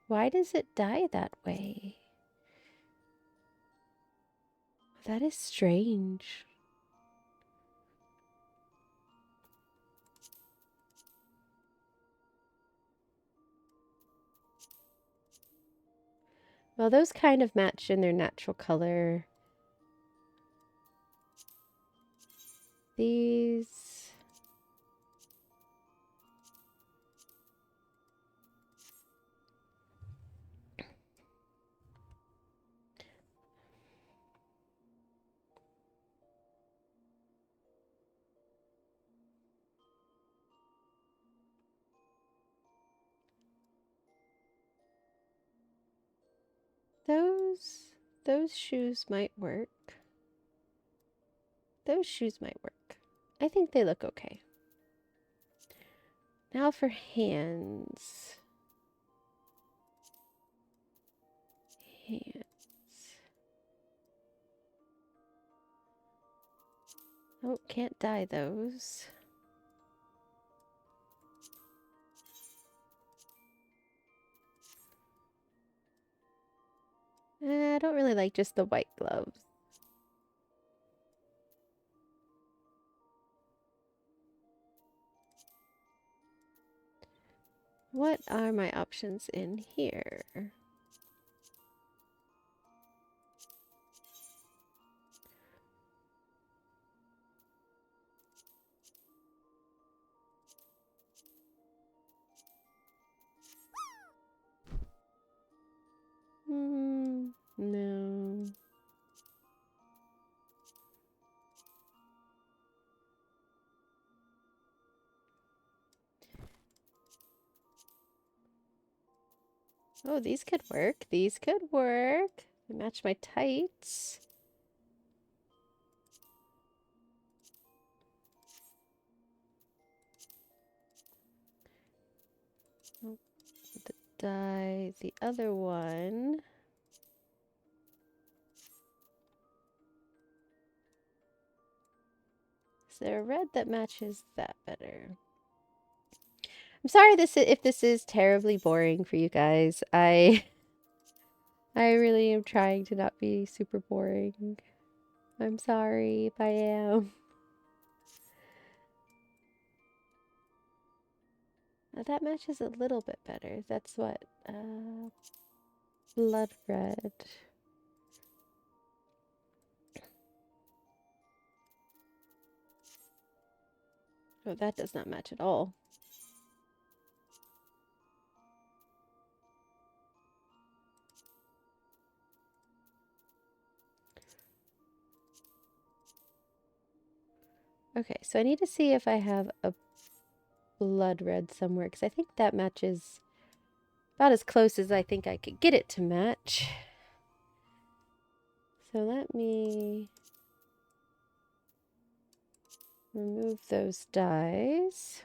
Why does it dye that way? That is strange. Well, those kind of match in their natural color. These. Those shoes might work. Those shoes might work. I think they look okay. Now for hands. Hands. Oh, can't dye those. I don't really like just the white gloves. What are my options in here? No. Oh, these could work. These could work. They match my tights. Oh, dye the other one. Is there a red that matches that better? I'm sorry if this is terribly boring for you guys. I really am trying to not be super boring. I'm sorry if I am. That matches a little bit better. That's what, blood red. Oh, that does not match at all. Okay, so I need to see if I have a blood red somewhere, because I think that matches about as close as I think I could get it to match. So let me remove those dyes.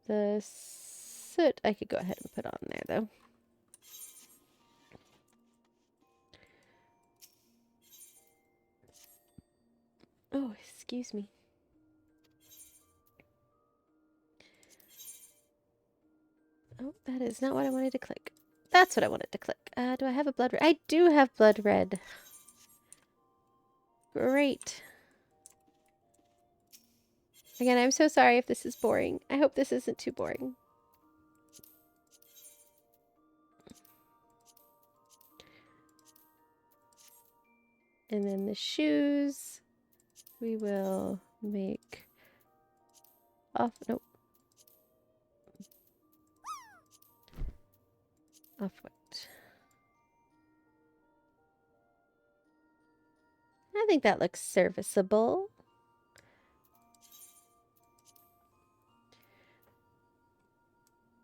The soot I could go ahead and put on there, though. Oh, excuse me. Oh, that is not what I wanted to click. That's what I wanted to click. Do I have a blood red? I do have blood red. Great. Again, I'm so sorry if this is boring. I hope this isn't too boring. And then the shoes, we will make nope. Off-white. I think that looks serviceable.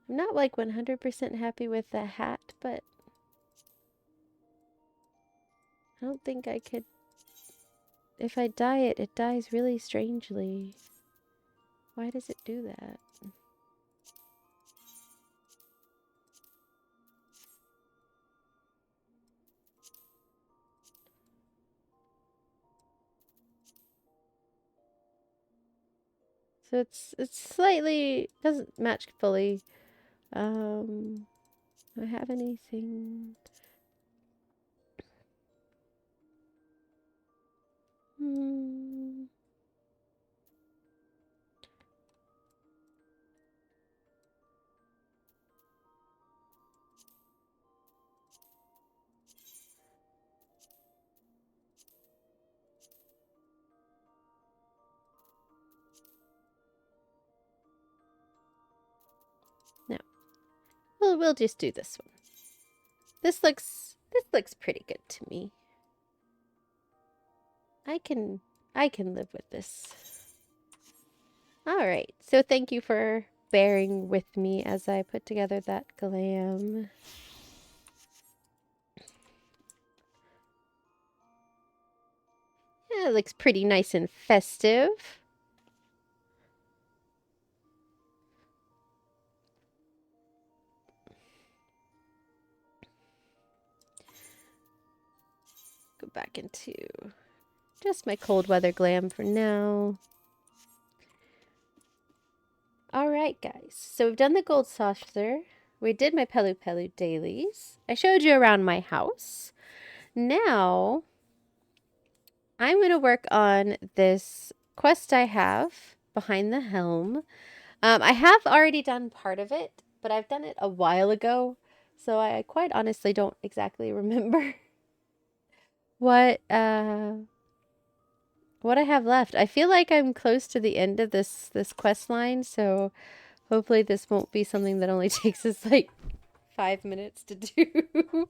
I'm not like 100% happy with the hat, but I don't think I could. If I dye it, it dyes really strangely. Why does it do that? So it's slightly doesn't match fully. Do I have anything? No. Well, we'll just do this one. This looks pretty good to me. I can live with this. All right. So thank you for bearing with me as I put together that glam. Yeah, it looks pretty nice and festive. back into just my cold weather glam for now. All right, guys. So we've done the gold saucer. We did my Pelu Pelu dailies. I showed you around my house. Now, I'm going to work on this quest I have behind the helm. I have already done part of it, but I've done it a while ago, so I quite honestly don't exactly remember what I have left. I feel like I'm close to the end of this quest line, so hopefully this won't be something that only takes us like 5 minutes to do.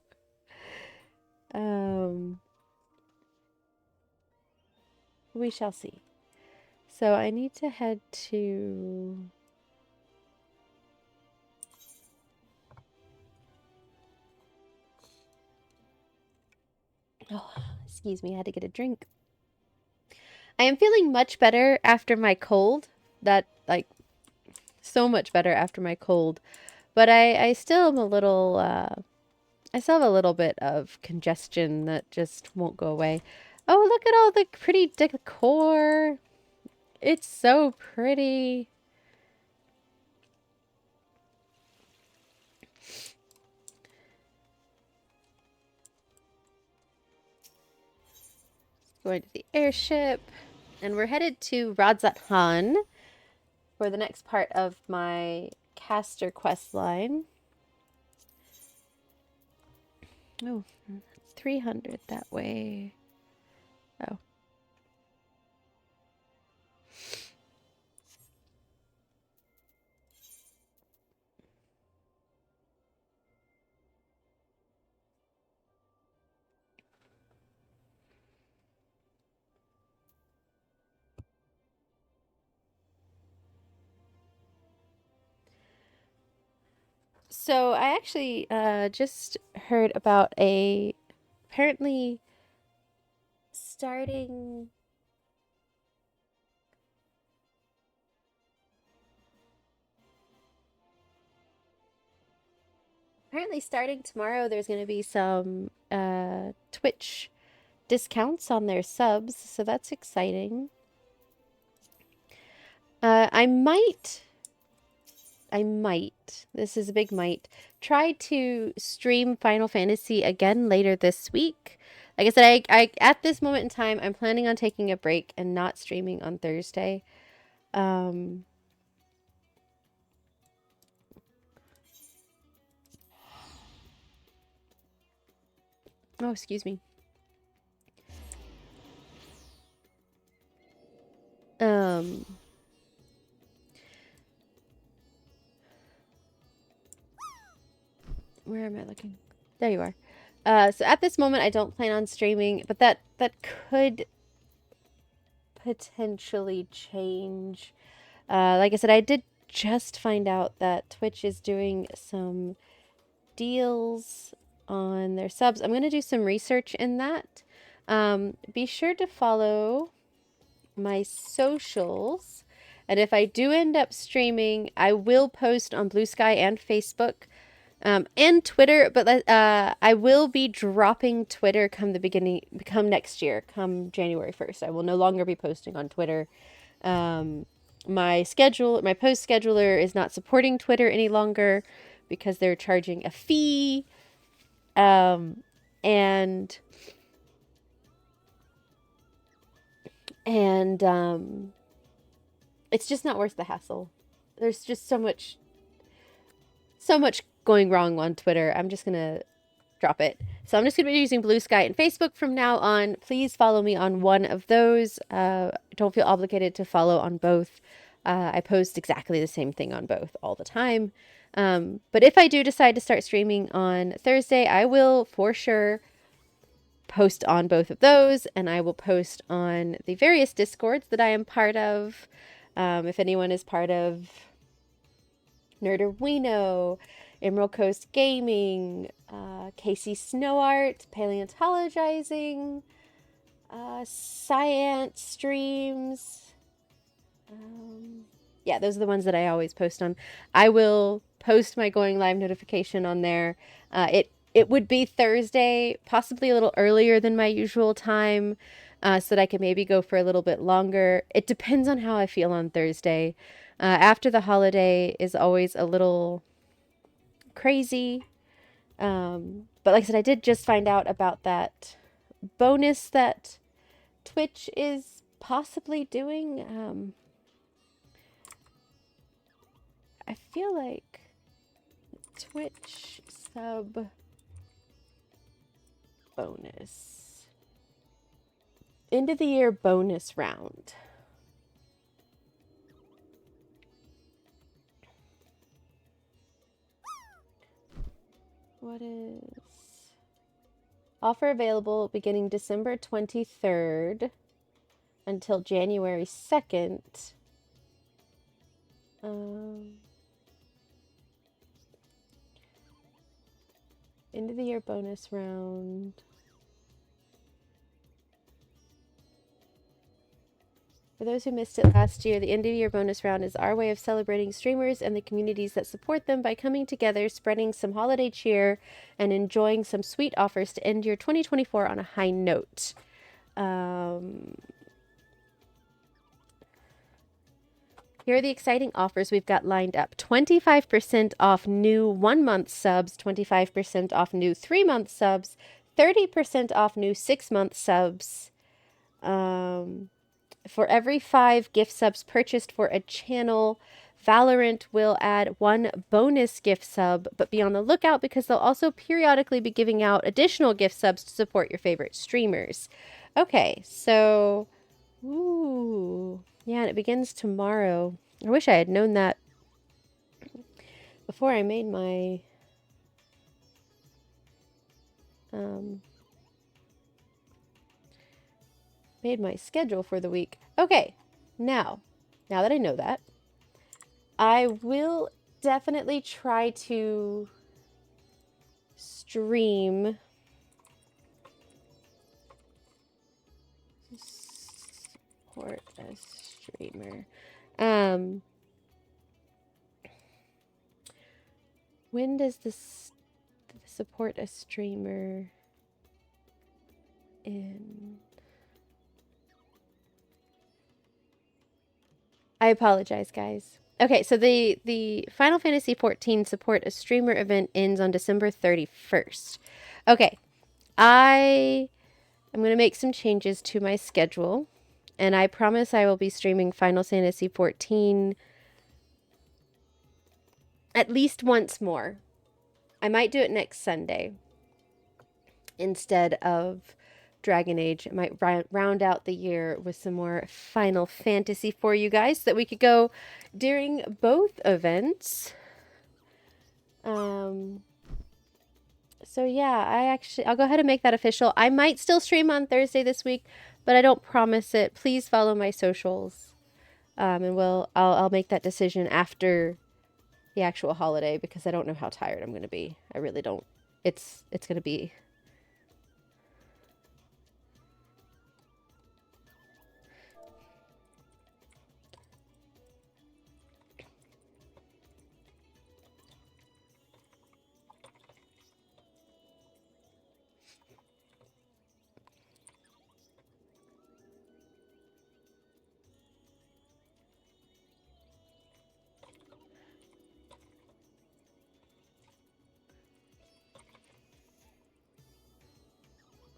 We shall see. So I need to head to... Oh, excuse me, I had to get a drink. I am feeling much better after my cold. Like, so much better after my cold. But I still am a little, I still have a little bit of congestion that just won't go away. Oh, look at all the pretty decor. It's so pretty. Going to the airship. And we're headed to Radzat-Han for the next part of my caster quest line. Oh, 300 that way. Oh. So I actually just heard about apparently starting tomorrow there's going to be some Twitch discounts on their subs, so that's exciting. I might, this is a big might, try to stream Final Fantasy again later this week. Like I said, I at this moment in time, I'm planning on taking a break and not streaming on Thursday. Oh, excuse me. Where am I looking? There you are. So at this moment, I don't plan on streaming, but that could potentially change. Like I said, I did just find out that Twitch is doing some deals on their subs. I'm going to do some research in that. Be sure to follow my socials. And if I do end up streaming, I will post on Blue Sky and Facebook. And Twitter, but I will be dropping Twitter come next year, come January 1st. I will no longer be posting on Twitter. My post scheduler is not supporting Twitter any longer because they're charging a fee. And it's just not worth the hassle. There's just so much going wrong on Twitter. I'm just gonna drop it. So I'm just gonna be using Blue Sky and Facebook from now on. Please follow me on one of those. Don't feel obligated to follow on both. I post exactly the same thing on both all the time. But if I do decide to start streaming on Thursday, I will for sure post on both of those, and I will post on the various Discords that I am part of. If anyone is part of Nerderwino, Emerald Coast Gaming, Casey Snow Art, Paleontologizing, Science Streams. Yeah, those are the ones that I always post on. I will post my going live notification on there. It would be Thursday, possibly a little earlier than my usual time, so that I could maybe go for a little bit longer. It depends on how I feel on Thursday. After the holiday is always a little crazy. But like I said, I did just find out about that bonus that Twitch is possibly doing. I feel like Twitch sub bonus. End of the year bonus round. What is offer available beginning December 23rd until January 2nd. End of the year bonus round. For those who missed it last year, the end of year bonus round is our way of celebrating streamers and the communities that support them by coming together, spreading some holiday cheer, and enjoying some sweet offers to end your 2024 on a high note. Here are the exciting offers we've got lined up. 25% off new 1-month subs, 25% off new 3-month subs, 30% off new 6-month subs. For every 5 gift subs purchased for a channel, Valorant will add 1 bonus gift sub, but be on the lookout because they'll also periodically be giving out additional gift subs to support your favorite streamers. Okay, so, ooh, yeah, and it begins tomorrow. I wish I had known that before I made my, schedule for the week. Okay, now that I know that, I will definitely try to stream support a streamer. When does this support a streamer end? I apologize, guys. Okay, so the Final Fantasy XIV support a streamer event ends on December 31st. Okay, I am going to make some changes to my schedule, and I promise I will be streaming Final Fantasy XIV at least once more. I might do it next Sunday instead of Dragon Age. It might round out the year with some more Final Fantasy for you guys so that we could go during both events. So yeah, I'll go ahead and make that official. I might still stream on Thursday this week, but I don't promise it. Please follow my socials. And I'll make that decision after the actual holiday because I don't know how tired I'm going to be. I really don't. It's going to be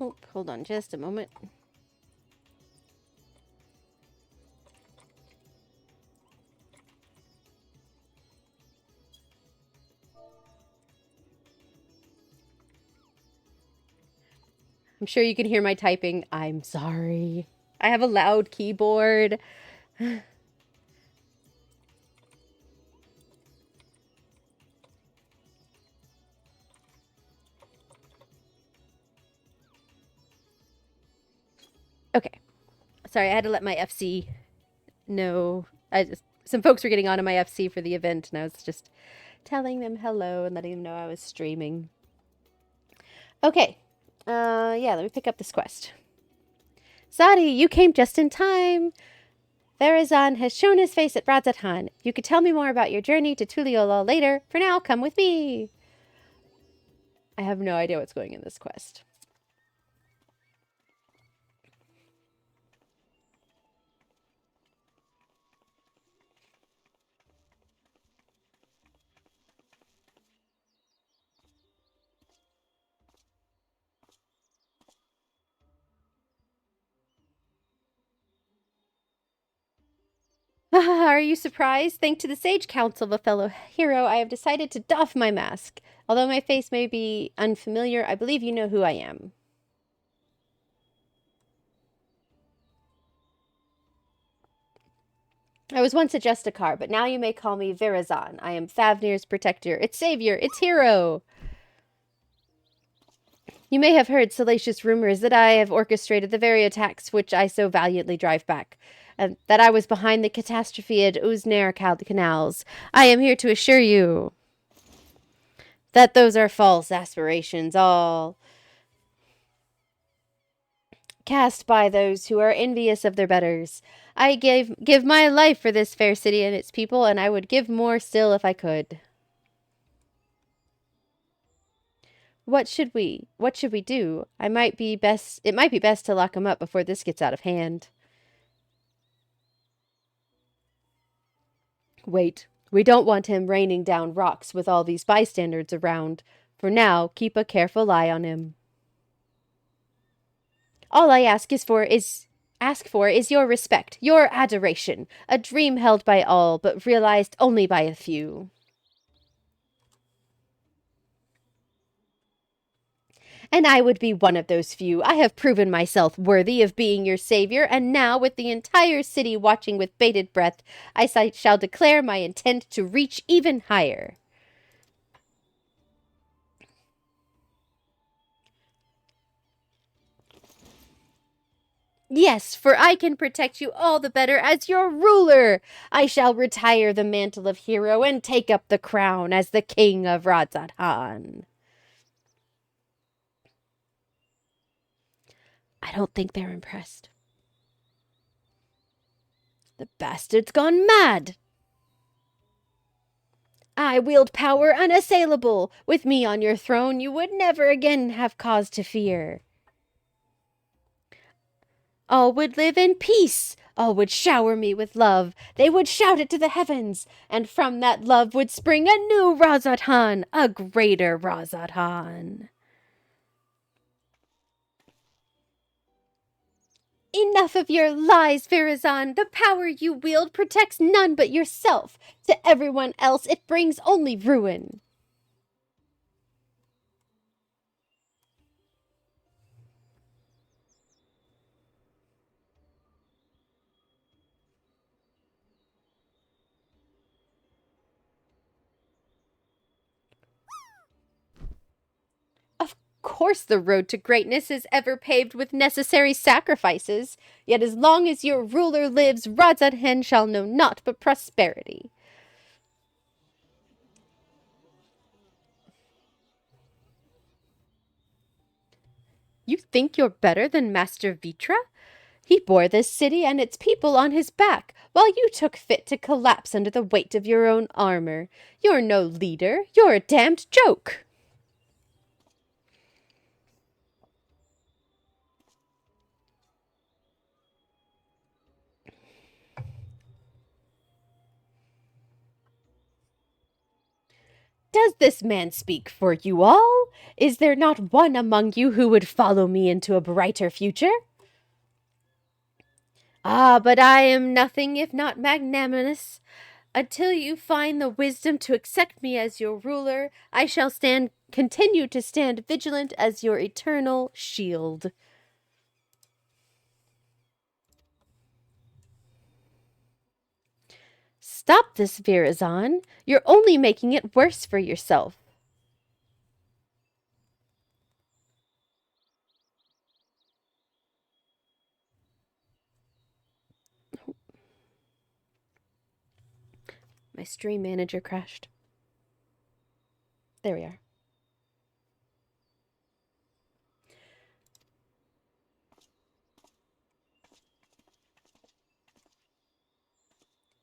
Oh, hold on just a moment. I'm sure you can hear my typing. I'm sorry. I have a loud keyboard. Okay. Sorry, I had to let my FC know. Some folks were getting onto my FC for the event, and I was just telling them hello and letting them know I was streaming. Okay. Yeah, let me pick up this quest. Sadi, you came just in time. Verizon has shown his face at Radz-at-Han. You could tell me more about your journey to Tuliyollal later. For now, come with me. I have no idea what's going in this quest. Are you surprised? Thanks to the sage counsel of a fellow hero, I have decided to doff my mask. Although my face may be unfamiliar, I believe you know who I am. I was once a Justicar, but now you may call me Virazan. I am Favnir's protector, its savior, its hero. You may have heard salacious rumors that I have orchestrated the very attacks which I so valiantly drive back, and that I was behind the catastrophe at Uznair canals. I am here to assure you that those are false aspirations, all cast by those who are envious of their betters. I give my life for this fair city and its people, and I would give more still if I could. What should we do? It might be best to lock him up before this gets out of hand. Wait, we don't want him raining down rocks with all these bystanders around. For now, keep a careful eye on him. All I ask for is your respect, your adoration, a dream held by all, but realized only by a few. And I would be one of those few. I have proven myself worthy of being your savior, and now, with the entire city watching with bated breath, I shall declare my intent to reach even higher. Yes, for I can protect you all the better as your ruler. I shall retire the mantle of hero and take up the crown as the king of Radzat-Han. I don't think they're impressed. The bastard's gone mad. I wield power unassailable. With me on your throne, you would never again have cause to fear. All would live in peace. All would shower me with love. They would shout it to the heavens, and from that love would spring a new Radzat-Han, a greater Radzat-Han. Enough of your lies, Virazan. The power you wield protects none but yourself. To everyone else, it brings only ruin. Of course the road to greatness is ever paved with necessary sacrifices. Yet as long as your ruler lives, Radzat-Han shall know naught but prosperity. You think you're better than Master Vitra? He bore this city and its people on his back, while you took fit to collapse under the weight of your own armor. You're no leader. You're a damned joke. Does this man speak for you all? Is there not one among you who would follow me into a brighter future? Ah, but I am nothing if not magnanimous. Until you find the wisdom to accept me as your ruler, I shall continue to stand vigilant as your eternal shield. Stop this, Virazan. You're only making it worse for yourself. My stream manager crashed. There we are.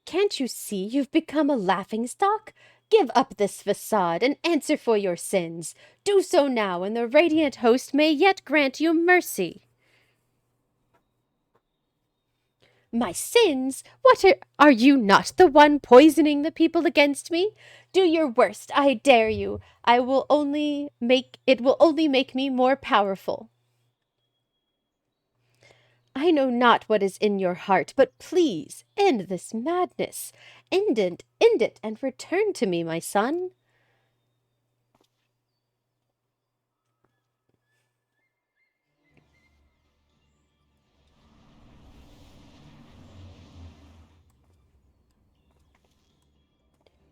Can't you see you've become a laughingstock? Give up this facade and answer for your sins. Do so now, and the radiant host may yet grant you mercy. My sins? Are you not the one poisoning the people against me? Do your worst, I dare you. It will only make me more powerful. I know not what is in your heart, but please end this madness. End it, and return to me, my son.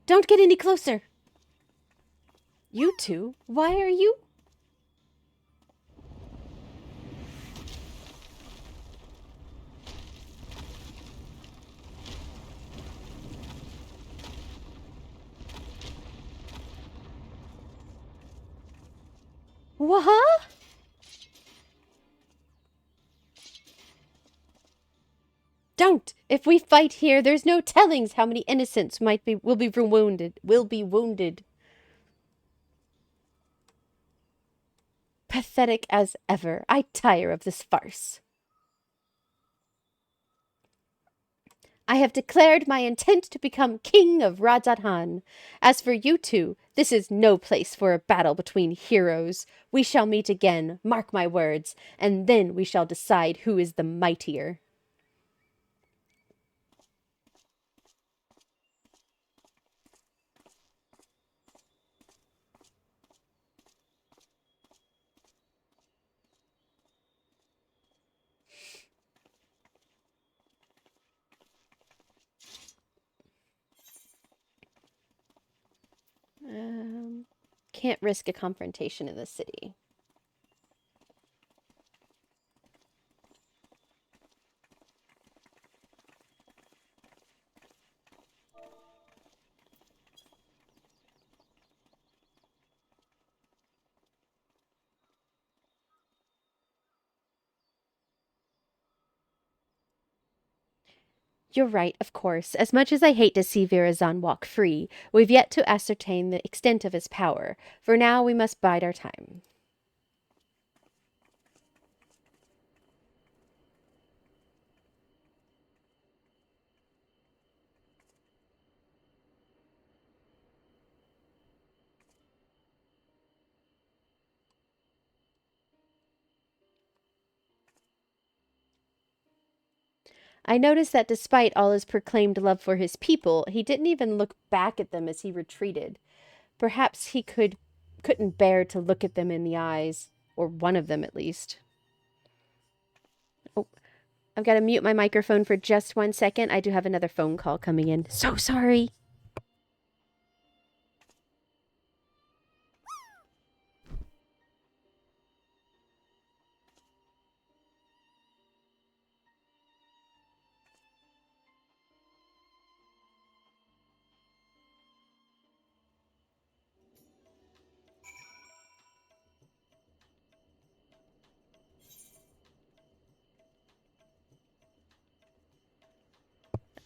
Don't get any closer. You two, why are you? What? Don't! If we fight here, there's no tellings how many innocents will be wounded. Pathetic as ever. I tire of this farce. I have declared my intent to become king of Rajadhan. As for you two, this is no place for a battle between heroes. We shall meet again, mark my words, and then we shall decide who is the mightier. Can't risk a confrontation in the city. You're right, of course. As much as I hate to see Virazan walk free, we've yet to ascertain the extent of his power. For now, we must bide our time. I noticed that despite all his proclaimed love for his people, he didn't even look back at them as he retreated. Perhaps he couldn't bear to look at them in the eyes, or one of them at least. Oh, I've got to mute my microphone for just 1 second. I do have another phone call coming in. So sorry.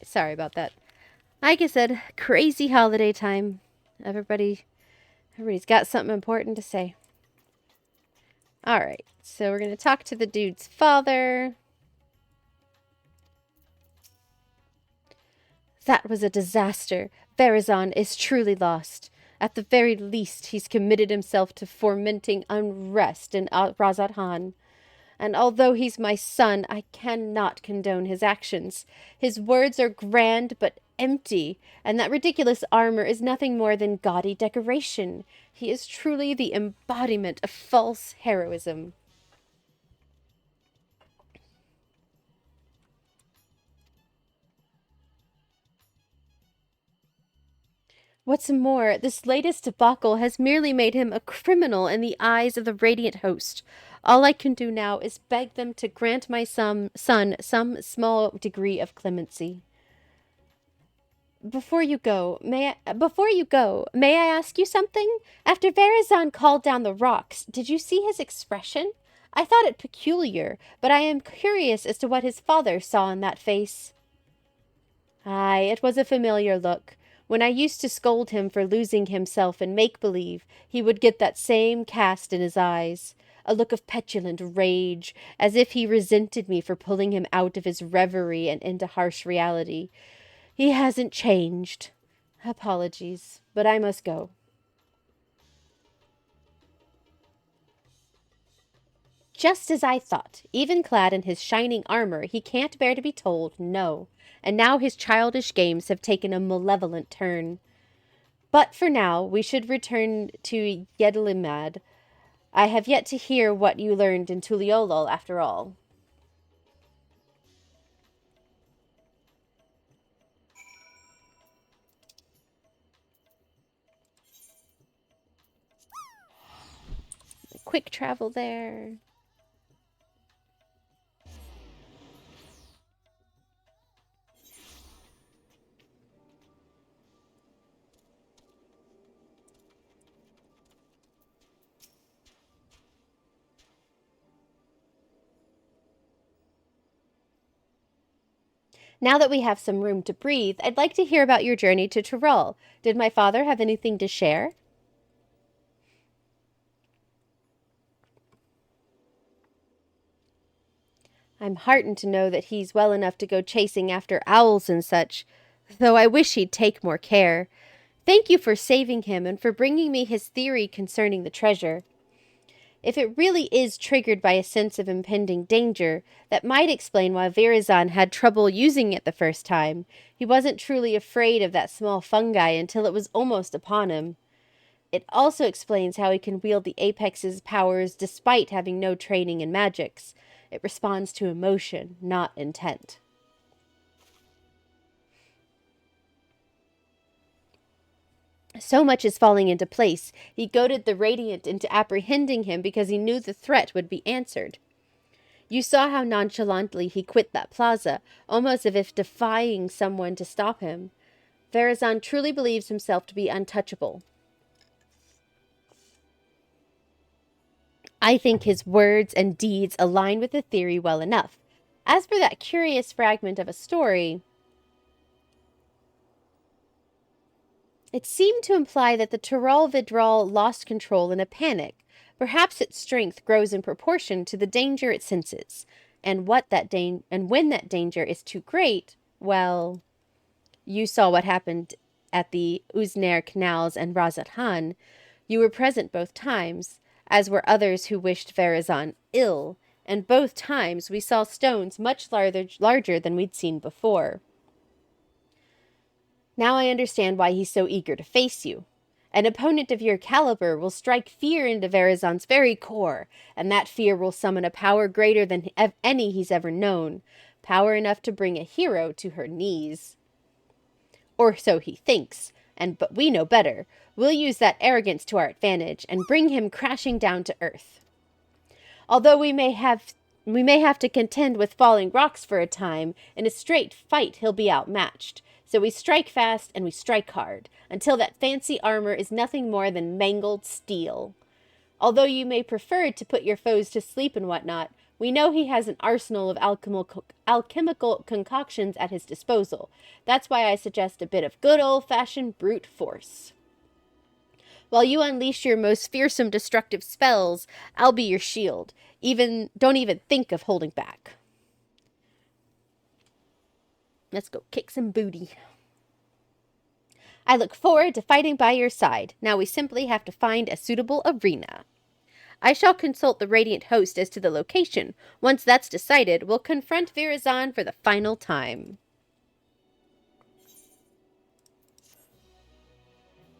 Sorry about that. Like I said, crazy holiday time. Everybody's got something important to say. All right, so we're going to talk to the dude's father. That was a disaster. Virazan is truly lost. At the very least, he's committed himself to fomenting unrest in Razadhan. And although he's my son, I cannot condone his actions. His words are grand but empty, and that ridiculous armor is nothing more than gaudy decoration. He is truly the embodiment of false heroism. What's more, this latest debacle has merely made him a criminal in the eyes of the Radiant Host. All I can do now is beg them to grant my son some small degree of clemency. Before you go, may I ask you something? After Virazan called down the rocks, did you see his expression? I thought it peculiar, but I am curious as to what his father saw in that face. Aye, it was a familiar look. When I used to scold him for losing himself in make-believe, he would get that same cast in his eyes, a look of petulant rage, as if he resented me for pulling him out of his reverie and into harsh reality. He hasn't changed. Apologies, but I must go. Just as I thought. Even clad in his shining armor, he can't bear to be told no, and now his childish games have taken a malevolent turn. But for now, we should return to Yedlimad. I have yet to hear what you learned in Tuliolol, after all. Quick travel there. Now that we have some room to breathe, I'd like to hear about your journey to Tyrol. Did my father have anything to share? I'm heartened to know that he's well enough to go chasing after owls and such, though I wish he'd take more care. Thank you for saving him and for bringing me his theory concerning the treasure. If it really is triggered by a sense of impending danger, that might explain why Virazon had trouble using it the first time. He wasn't truly afraid of that small fungi until it was almost upon him. It also explains how he can wield the Apex's powers despite having no training in magics. It responds to emotion, not intent. So much is falling into place. He goaded the Radiant into apprehending him because he knew the threat would be answered. You saw how nonchalantly he quit that plaza, almost as if defying someone to stop him. Virazon truly believes himself to be untouchable. I think his words and deeds align with the theory well enough. As for that curious fragment of a story, it seemed to imply that the Tyrol Vidral lost control in a panic. Perhaps its strength grows in proportion to the danger it senses, and when that danger is too great, well, you saw what happened at the Uznair canals and Razat Han. You were present both times, as were others who wished Virazon ill, and both times we saw stones much larger than we'd seen before. Now I understand why he's so eager to face you. An opponent of your caliber will strike fear into Virazon's very core, and that fear will summon a power greater than any he's ever known, power enough to bring a hero to her knees. Or so he thinks, but we know better. We'll use that arrogance to our advantage and bring him crashing down to earth. Although we may have to contend with falling rocks for a time, in a straight fight he'll be outmatched. So we strike fast and we strike hard, until that fancy armor is nothing more than mangled steel. Although you may prefer to put your foes to sleep and whatnot, we know he has an arsenal of alchemical concoctions at his disposal. That's why I suggest a bit of good old-fashioned brute force. While you unleash your most fearsome destructive spells, I'll be your shield. Don't even think of holding back. Let's go kick some booty. I look forward to fighting by your side. Now we simply have to find a suitable arena. I shall consult the Radiant Host as to the location. Once that's decided, we'll confront Virazon for the final time.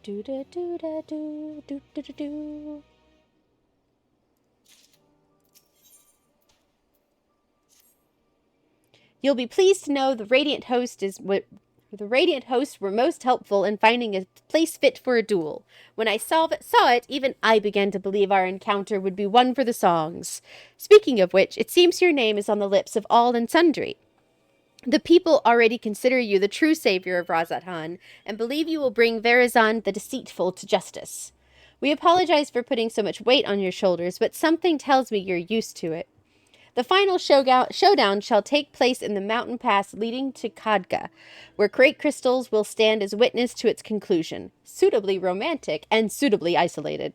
Do-da-do-da-do-do-do-do. You'll be pleased to know the Radiant Host were most helpful in finding a place fit for a duel. When I saw it, even I began to believe our encounter would be one for the songs. Speaking of which, it seems your name is on the lips of all and sundry. The people already consider you the true savior of Razat Han, and believe you will bring Virazon the deceitful to justice. We apologize for putting so much weight on your shoulders, but something tells me you're used to it. The final showdown shall take place in the mountain pass leading to Khadga, where great crystals will stand as witness to its conclusion, suitably romantic and suitably isolated.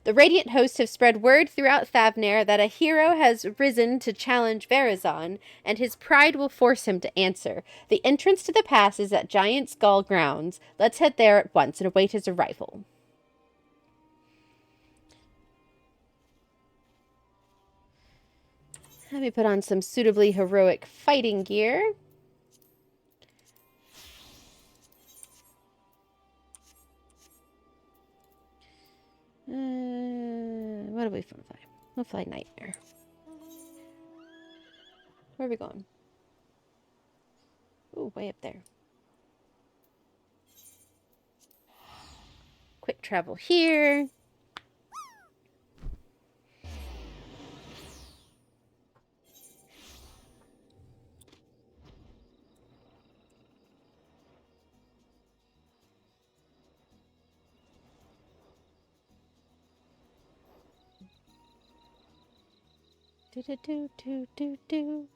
The Radiant hosts have spread word throughout Thavnair that a hero has risen to challenge Verazon, and his pride will force him to answer. The entrance to the pass is at Giant Skull Grounds. Let's head there at once and await his arrival. Let me put on some suitably heroic fighting gear. What do we fly? We'll fly Nightmare. Where are we going? Ooh, way up there. Quick travel here. Do do do do do do.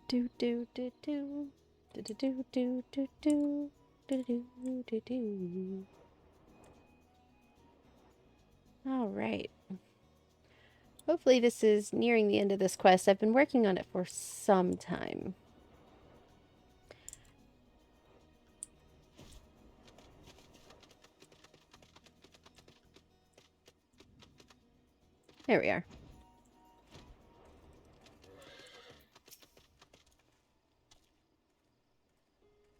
Do do do do. Do do do do do do. Do do do do. All right. Hopefully this is nearing the end of this quest. I've been working on it for some time. There we are.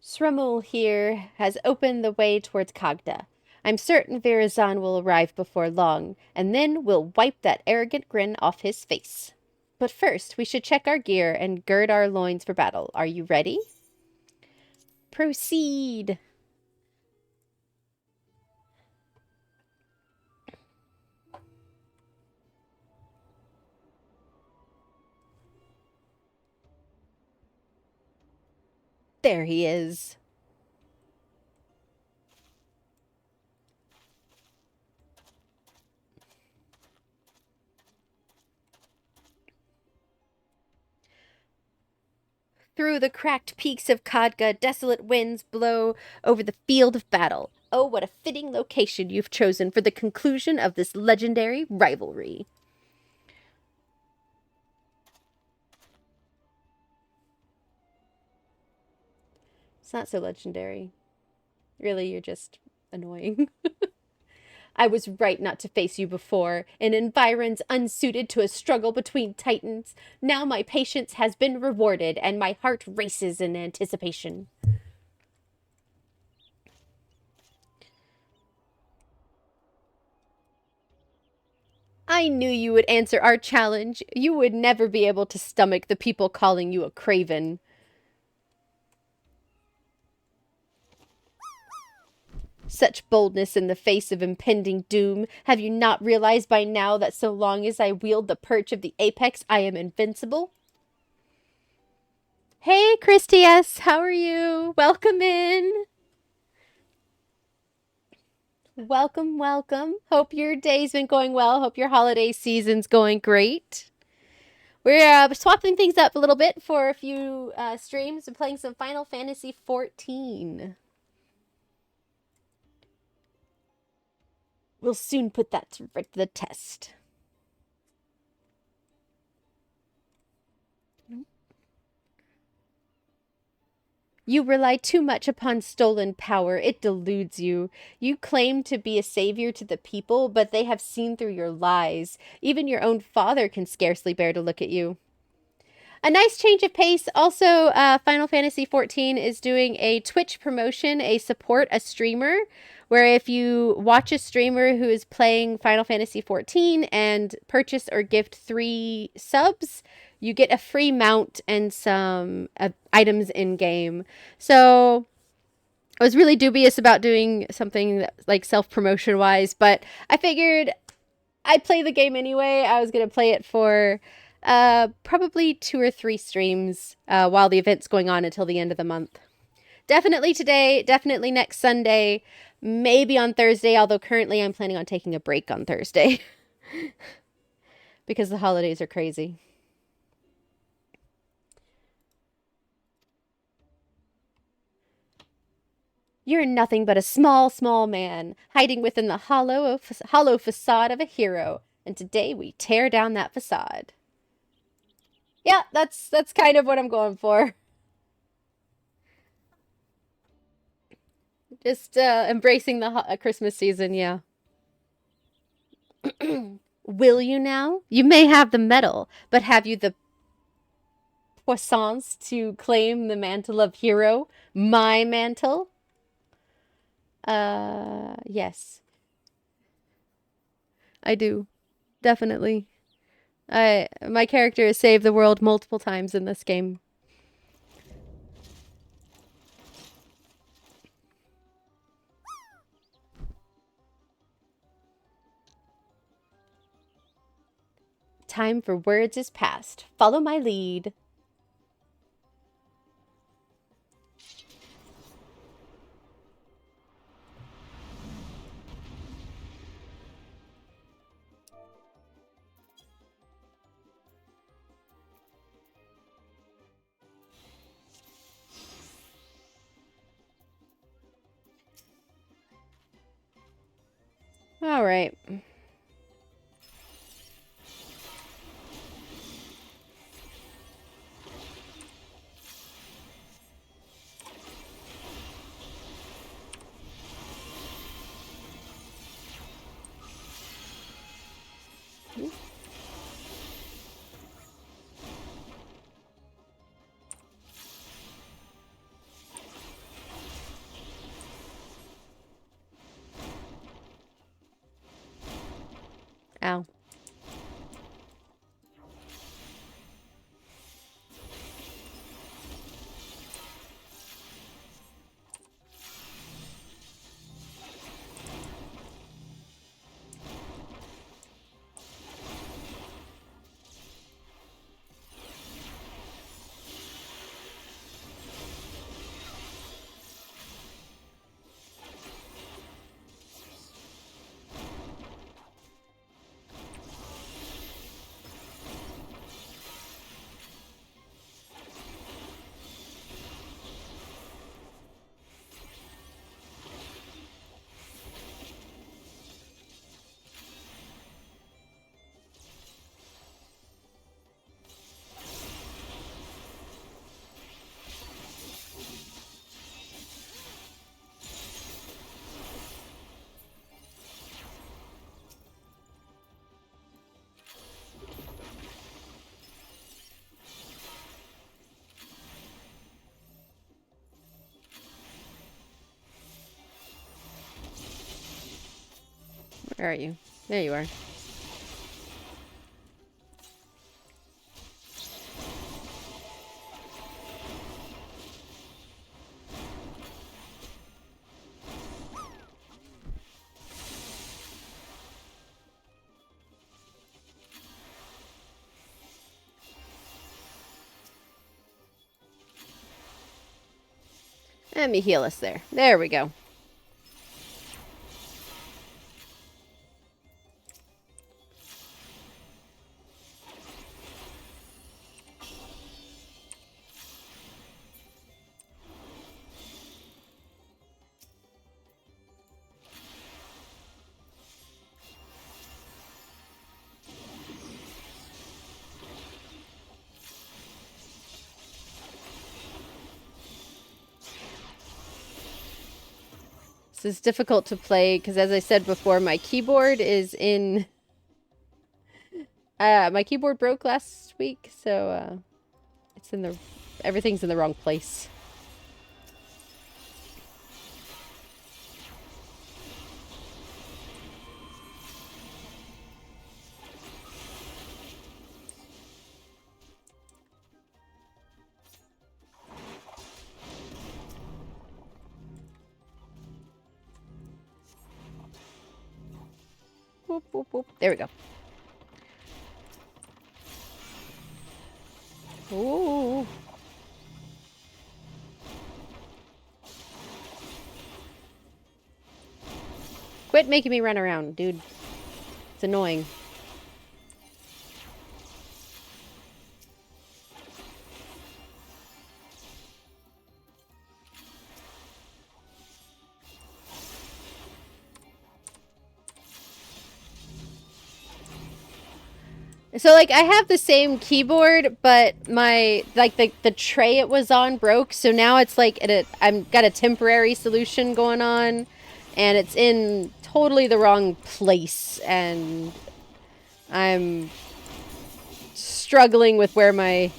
Sremul here has opened the way towards Khadga. I'm certain Verazon will arrive before long, and then we'll wipe that arrogant grin off his face. But first, we should check our gear and gird our loins for battle. Are you ready? Proceed! There he is. Through the cracked peaks of Khadga, desolate winds blow over the field of battle. Oh, what a fitting location you've chosen for the conclusion of this legendary rivalry. It's not so legendary. Really, you're just annoying. I was right not to face you before, in environs unsuited to a struggle between titans. Now my patience has been rewarded, and my heart races in anticipation. I knew you would answer our challenge. You would never be able to stomach the people calling you a craven. Such boldness in the face of impending doom. Have you not realized by now that so long as I wield the perch of the apex, I am invincible? Hey, Christias, how are you? Welcome in. Welcome, welcome. Hope your day's been going well. Hope your holiday season's going great. We're swapping things up a little bit for a few streams. We're playing some Final Fantasy XIV. We'll soon put that to the test. You rely too much upon stolen power. It deludes you. You claim to be a savior to the people, but they have seen through your lies. Even your own father can scarcely bear to look at you. A nice change of pace. Also, Final Fantasy XIV is doing a Twitch promotion, a support a streamer, where if you watch a streamer who is playing Final Fantasy XIV and purchase or gift 3 subs, you get a free mount and some items in-game. So I was really dubious about doing something that, like self-promotion-wise, but I figured I'd play the game anyway. I was going to play it for probably 2 or 3 streams while the event's going on until the end of the month. Definitely today, definitely next Sunday, maybe on Thursday, although currently I'm planning on taking a break on Thursday because the holidays are crazy. You're nothing but a small, small man, hiding within the hollow facade of a hero, and today we tear down that facade. Yeah, that's kind of what I'm going for. Just embracing the Christmas season, yeah. Will you now? You may have the medal, but have you the puissance to claim the mantle of hero? My mantle? Yes. I do. Definitely. My character has saved the world multiple times in this game. Time for words is past. Follow my lead. All right. Ow. Where are you? There you are. Let me heal us there. There we go. This is difficult to play because, as I said before, my keyboard is in... my keyboard broke last week, so it's in the... everything's in the wrong place. Boop, boop, boop. There we go. Ooh. Quit making me run around, dude. It's annoying. So, like, I have the same keyboard, but my, like, the tray it was on broke, so now it's, like, I'm got a temporary solution going on, and it's in totally the wrong place, and I'm struggling with where my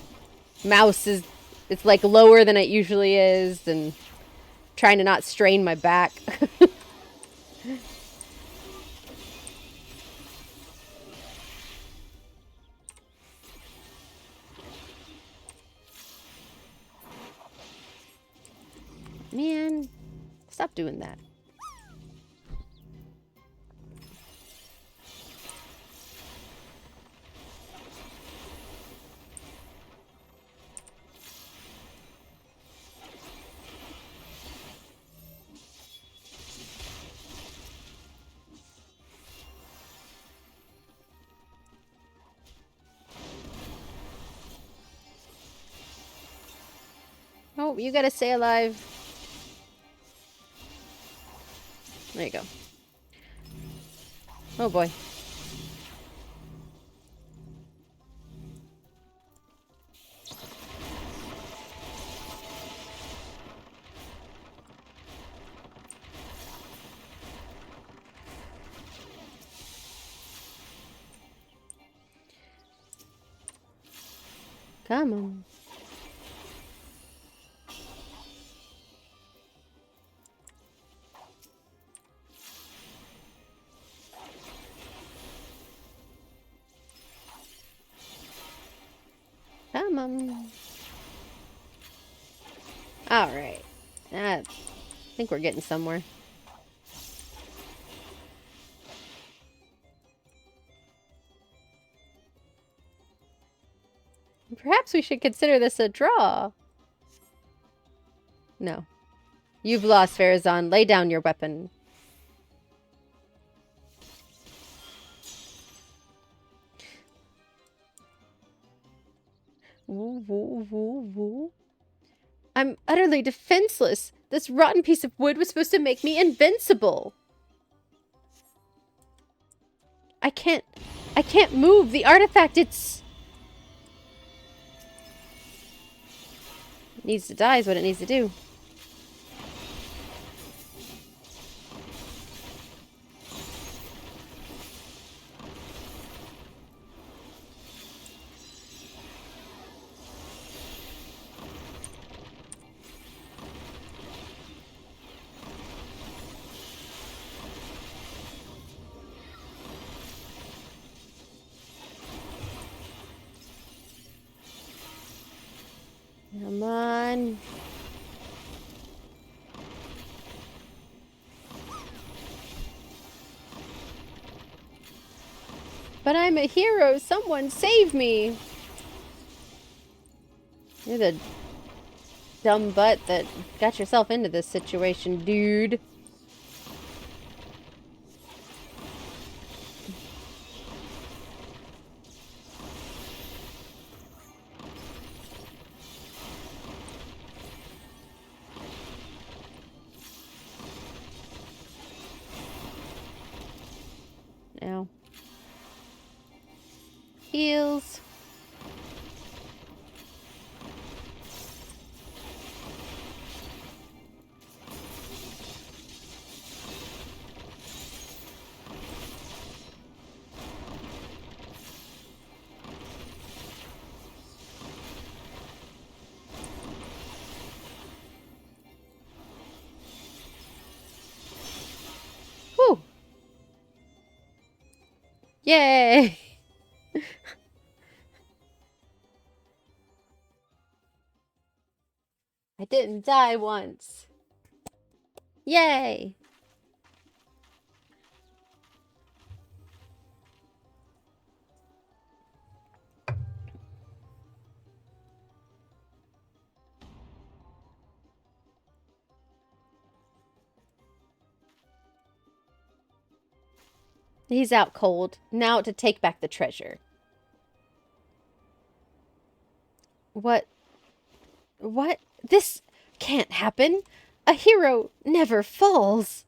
mouse is. It's, like, lower than it usually is, and trying to not strain my back. Man, stop doing that. Oh, you gotta stay alive. There you go. Oh boy. Come on. Come on. Alright. I think we're getting somewhere. Perhaps we should consider this a draw. No. You've lost, Farazan. Lay down your weapon. Woo, woo, woo, woo. I'm utterly defenseless. This rotten piece of wood was supposed to make me invincible. I can't move. The artifact, it needs to die is what it needs to do. Come on. But I'm a hero. Someone save me. You're the dumb butt that got yourself into this situation, dude. Ow. Heals. Whew. Yay! I didn't die once. Yay! He's out cold. Now to take back the treasure. What? What? This can't happen. A hero never falls.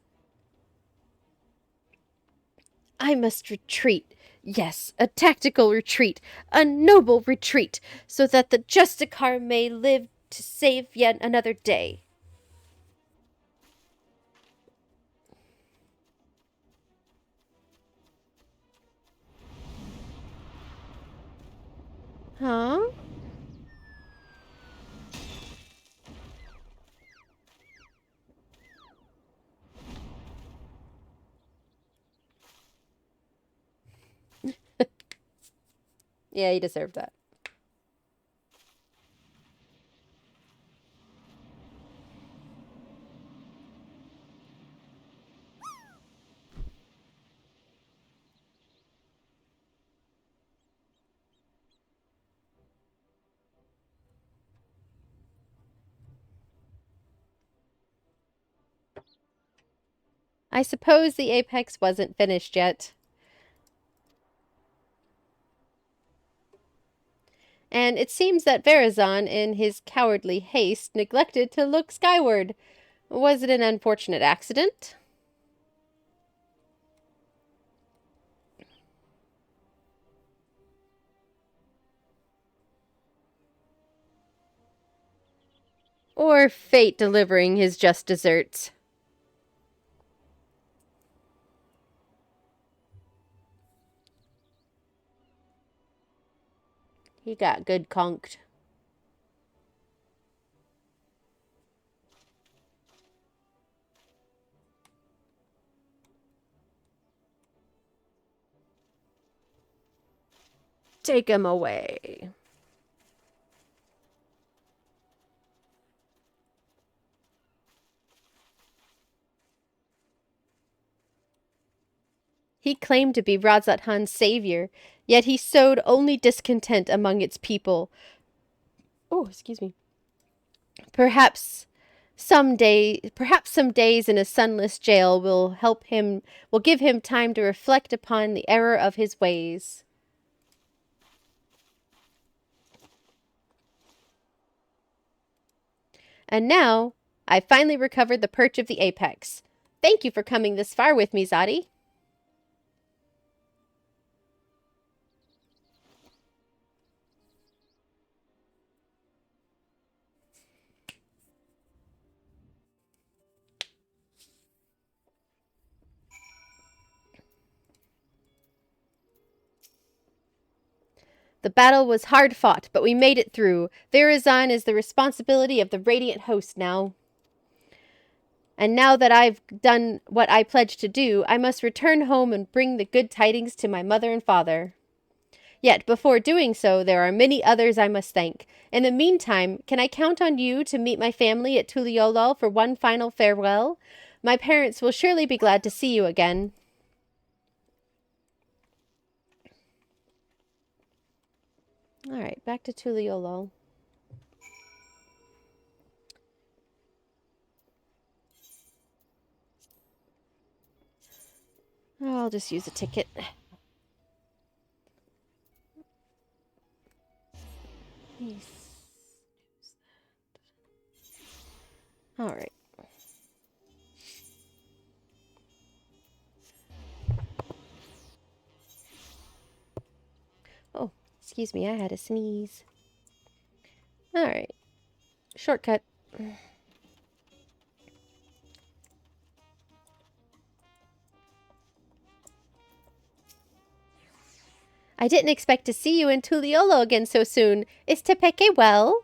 I must retreat. Yes, a tactical retreat. A noble retreat, so that the Justicar may live to save yet another day. Huh? Yeah, he deserved that. I suppose the apex wasn't finished yet. And it seems that Verazon, in his cowardly haste, neglected to look skyward. Was it an unfortunate accident? Or fate delivering his just desserts? He got good conked. Take him away. He claimed to be Razat Han's savior, yet he sowed only discontent among its people. Oh, excuse me. Perhaps some days in a sunless jail will give him time to reflect upon the error of his ways. And now, I finally recovered the perch of the apex. Thank you for coming this far with me, Zadi. The battle was hard fought, but we made it through. Verazon is the responsibility of the Radiant Host now. And now that I've done what I pledged to do, I must return home and bring the good tidings to my mother and father. Yet, before doing so, there are many others I must thank. In the meantime, can I count on you to meet my family at Tuliolol for one final farewell? My parents will surely be glad to see you again. All right, back to Tuliolol. Oh, I'll just use a ticket. All right. Oh, excuse me, I had a sneeze. All right. Shortcut. I didn't expect to see you in Tuliolo again so soon. Is Tepeke well?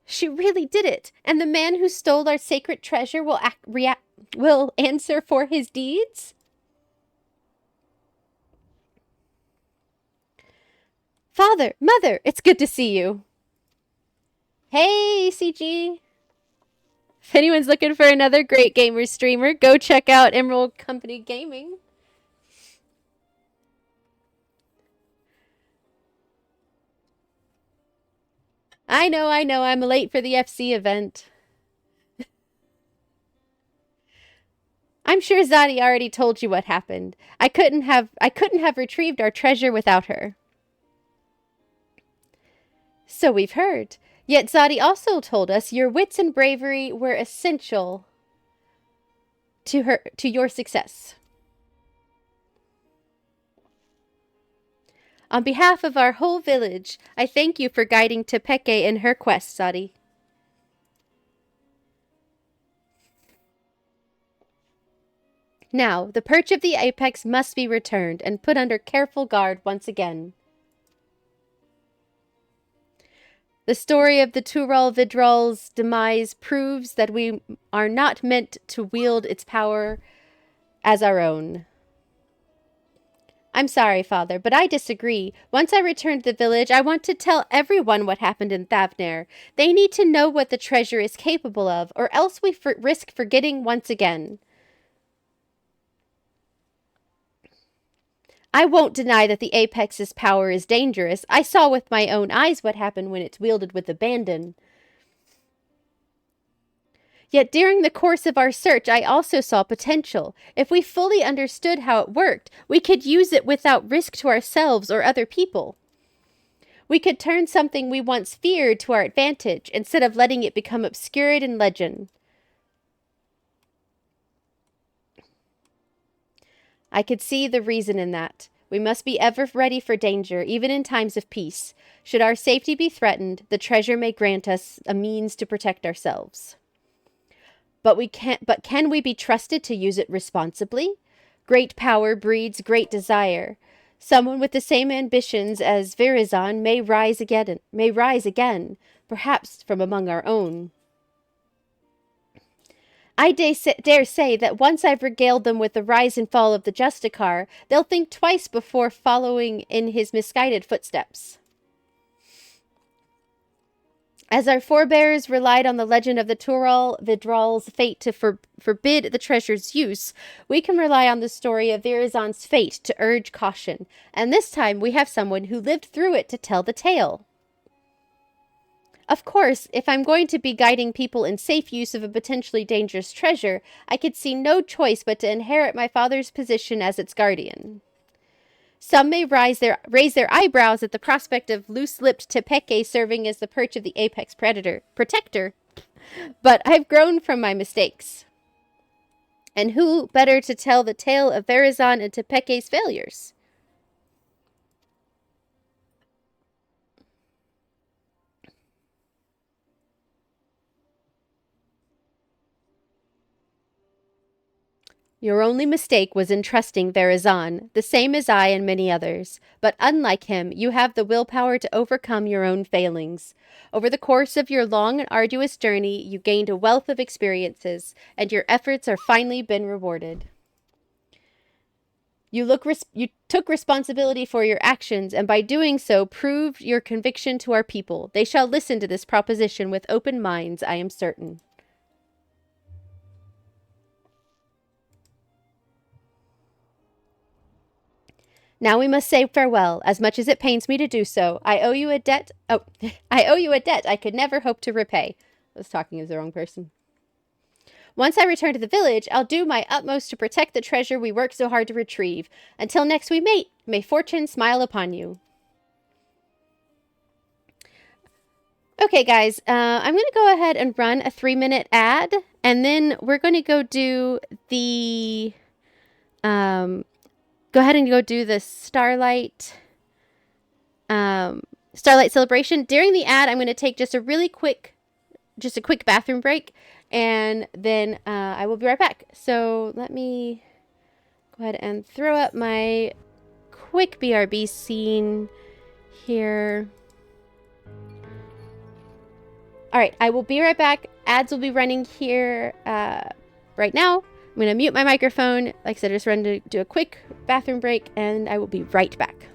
She really did it, and the man who stole our sacred treasure will answer for his deeds? Father, Mother, it's good to see you. Hey, CG. If anyone's looking for another great gamer streamer, go check out Emerald Company Gaming. I know, I'm late for the FC event. I'm sure Zadi already told you what happened. I couldn't have retrieved our treasure without her. So we've heard. Yet Zadi also told us your wits and bravery were essential to your success. On behalf of our whole village, I thank you for guiding Tepeke in her quest, Zadi. Now, the perch of the apex must be returned and put under careful guard once again. The story of the Tural Vidral's demise proves that we are not meant to wield its power as our own. I'm sorry, Father, but I disagree. Once I return to the village, I want to tell everyone what happened in Thavner. They need to know what the treasure is capable of, or else we risk forgetting once again. I won't deny that the Apex's power is dangerous. I saw with my own eyes what happened when it's wielded with abandon. Yet during the course of our search, I also saw potential. If we fully understood how it worked, we could use it without risk to ourselves or other people. We could turn something we once feared to our advantage, instead of letting it become obscured in legend. I could see the reason in that. We must be ever ready for danger, even in times of peace. Should our safety be threatened, the treasure may grant us a means to protect ourselves. But can we be trusted to use it responsibly? Great power breeds great desire. Someone with the same ambitions as Virizon may rise again, perhaps from among our own. I dare say that once I've regaled them with the rise and fall of the Justicar, they'll think twice before following in his misguided footsteps. As our forebears relied on the legend of the Tural Vidral's fate to forbid the treasure's use, we can rely on the story of Virizon's fate to urge caution, and this time we have someone who lived through it to tell the tale. Of course, if I'm going to be guiding people in safe use of a potentially dangerous treasure, I could see no choice but to inherit my father's position as its guardian. Some may raise their eyebrows at the prospect of loose-lipped Tepeke serving as the perch of the apex protector, but I've grown from my mistakes. And who better to tell the tale of Virizon and Tepeke's failures? Your only mistake was in trusting Virizon, the same as I and many others. But unlike him, you have the willpower to overcome your own failings. Over the course of your long and arduous journey, you gained a wealth of experiences, and your efforts are finally been rewarded. You took responsibility for your actions, and by doing so, proved your conviction to our people. They shall listen to this proposition with open minds, I am certain. Now we must say farewell, as much as it pains me to do so. I owe you a debt. Oh, I owe you a debt I could never hope to repay. I was talking as the wrong person. Once I return to the village, I'll do my utmost to protect the treasure we worked so hard to retrieve. Until next we meet, may fortune smile upon you. Okay, guys, I'm going to go ahead and run a 3-minute ad, and then we're going to go do the... Go ahead and go do the Starlight celebration. During the ad, I'm going to take just a quick bathroom break, and then I will be right back. So let me go ahead and throw up my quick BRB scene here. All right, I will be right back. Ads will be running here right now. I'm going to mute my microphone. Like I said, just run to do a quick bathroom break, and I will be right back.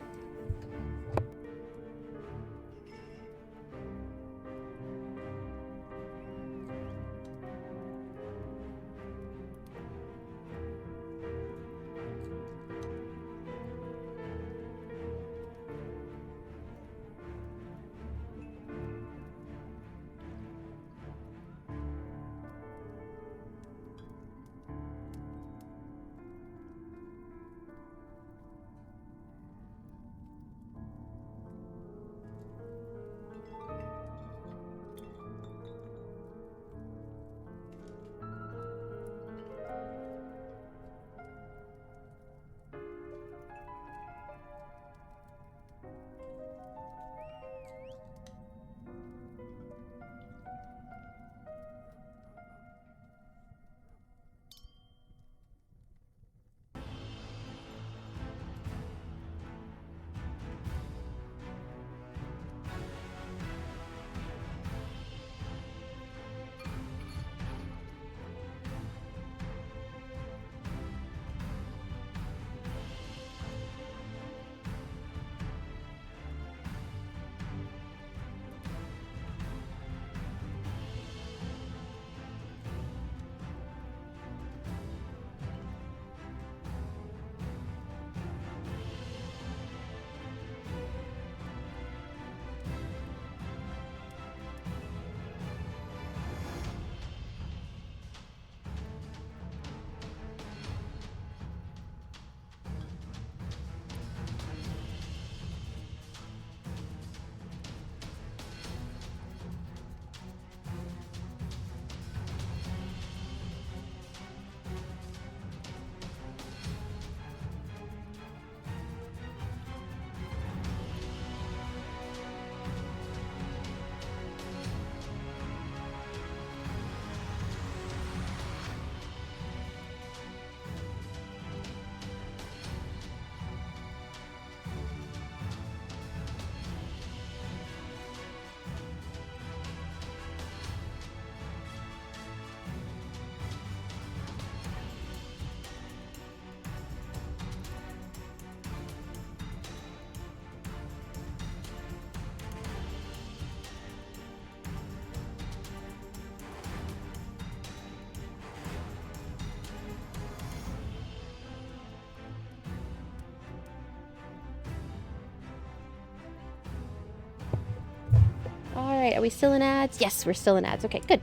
right, are we still in ads? Yes, we're still in ads. Okay, good.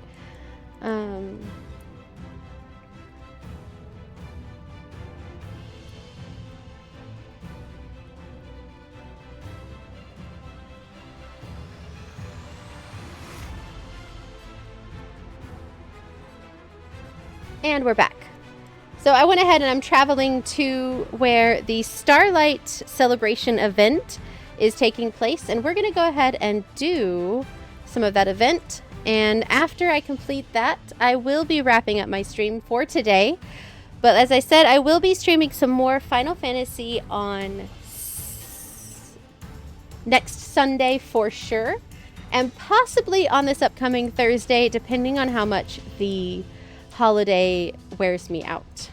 And we're back. So I went ahead and I'm traveling to where the Starlight Celebration event is taking place, and we're going to go ahead and do some of that event. And after I complete that, I will be wrapping up my stream for today. But as I said, I will be streaming some more Final Fantasy on next Sunday for sure, and possibly on this upcoming Thursday, depending on how much the holiday wears me out.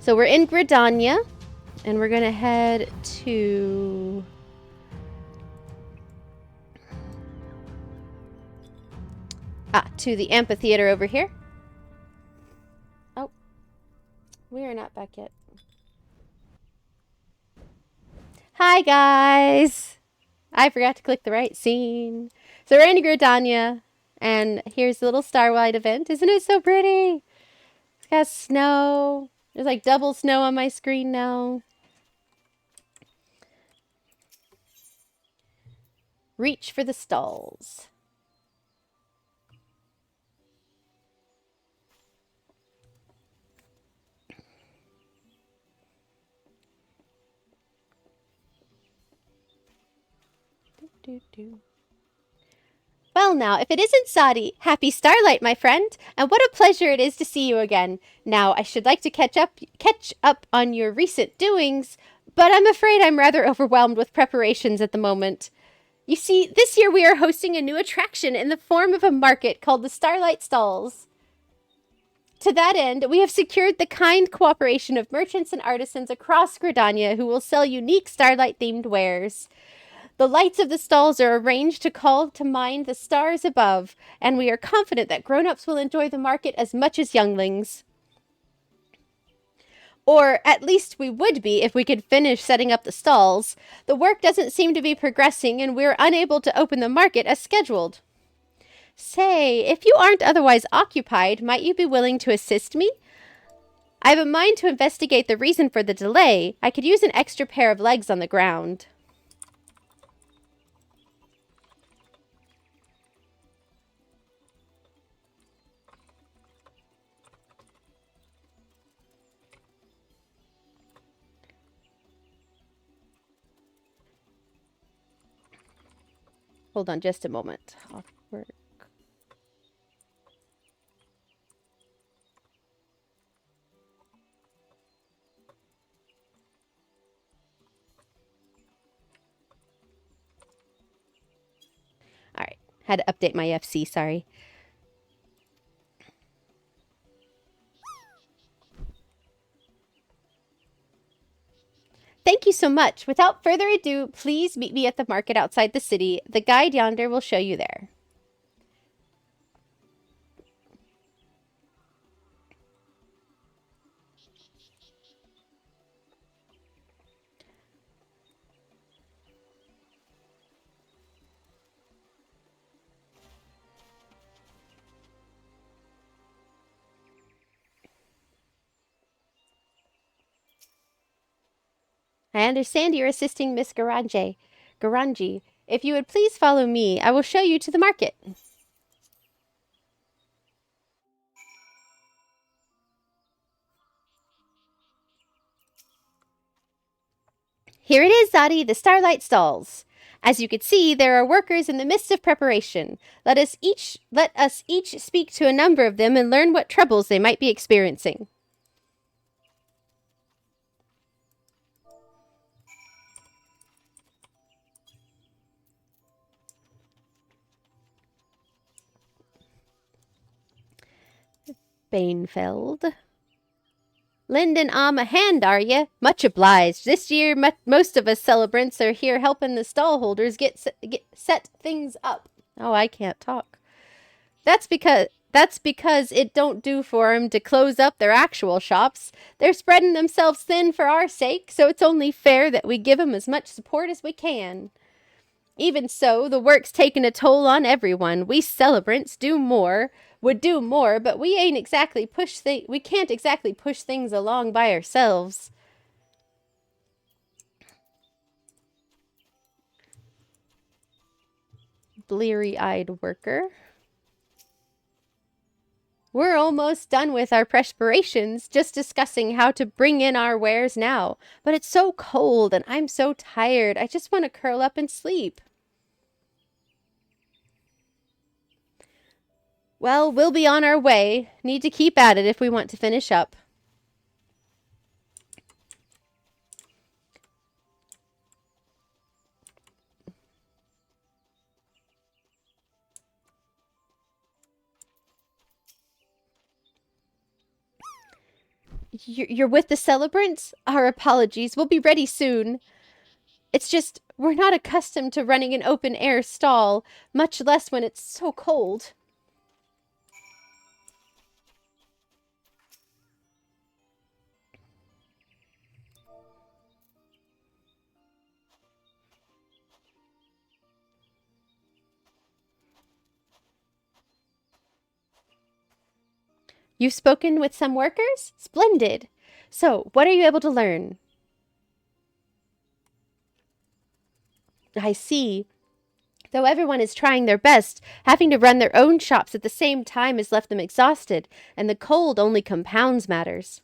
So we're in Gridania, and we're going to head to... to the amphitheater over here. Oh, we are not back yet. Hi, guys! I forgot to click the right scene. So we're in Gridania, and here's the little Starlight event. Isn't it so pretty? It's got snow. There's like double snow on my screen now. Reach for the stalls. Well now, if it isn't Sadi, happy Starlight, my friend, and what a pleasure it is to see you again. Now, I should like to catch up on your recent doings, but I'm afraid I'm rather overwhelmed with preparations at the moment. You see, this year we are hosting a new attraction in the form of a market called the Starlight Stalls. To that end, we have secured the kind cooperation of merchants and artisans across Gridania who will sell unique Starlight-themed wares. The lights of the stalls are arranged to call to mind the stars above, and we are confident that grown-ups will enjoy the market as much as younglings. Or at least we would be if we could finish setting up the stalls. The work doesn't seem to be progressing, and we're unable to open the market as scheduled. Say, if you aren't otherwise occupied, might you be willing to assist me? I have a mind to investigate the reason for the delay. I could use an extra pair of legs on the ground. Hold on just a moment. Off work. All right, had to update my FC, sorry. Thank you so much. Without further ado, please meet me at the market outside the city. The guide yonder will show you there. I understand you're assisting Miss Garanji. If you would please follow me, I will show you to the market. Here it is, Zadi, the Starlight Stalls. As you can see, there are workers in the midst of preparation. Let us each speak to a number of them and learn what troubles they might be experiencing. Banefeld. Lend an arm a hand, are ye? Much obliged. This year, most of us celebrants are here helping the stall holders get set things up. Oh, I can't talk. That's because it don't do for 'em to close up their actual shops. They're spreading themselves thin for our sake, so it's only fair that we give 'em as much support as we can. Even so, the work's taken a toll on everyone. We celebrants would do more, but we can't exactly push things along by ourselves. Bleary-eyed worker. We're almost done with our preparations, just discussing how to bring in our wares now. But it's so cold and I'm so tired. I just want to curl up and sleep. Well, we'll be on our way. Need to keep at it if we want to finish up. You're with the celebrants? Our apologies. We'll be ready soon. It's just, we're not accustomed to running an open-air stall, much less when it's so cold. You've spoken with some workers? Splendid. So, what are you able to learn? I see. Though everyone is trying their best, having to run their own shops at the same time has left them exhausted, and the cold only compounds matters.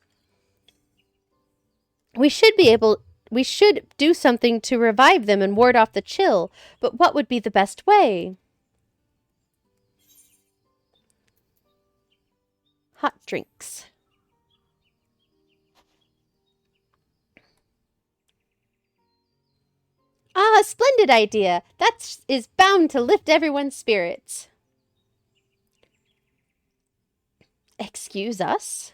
We should do something to revive them and ward off the chill, but what would be the best way? Hot drinks. Ah, splendid idea. That is bound to lift everyone's spirits. Excuse us?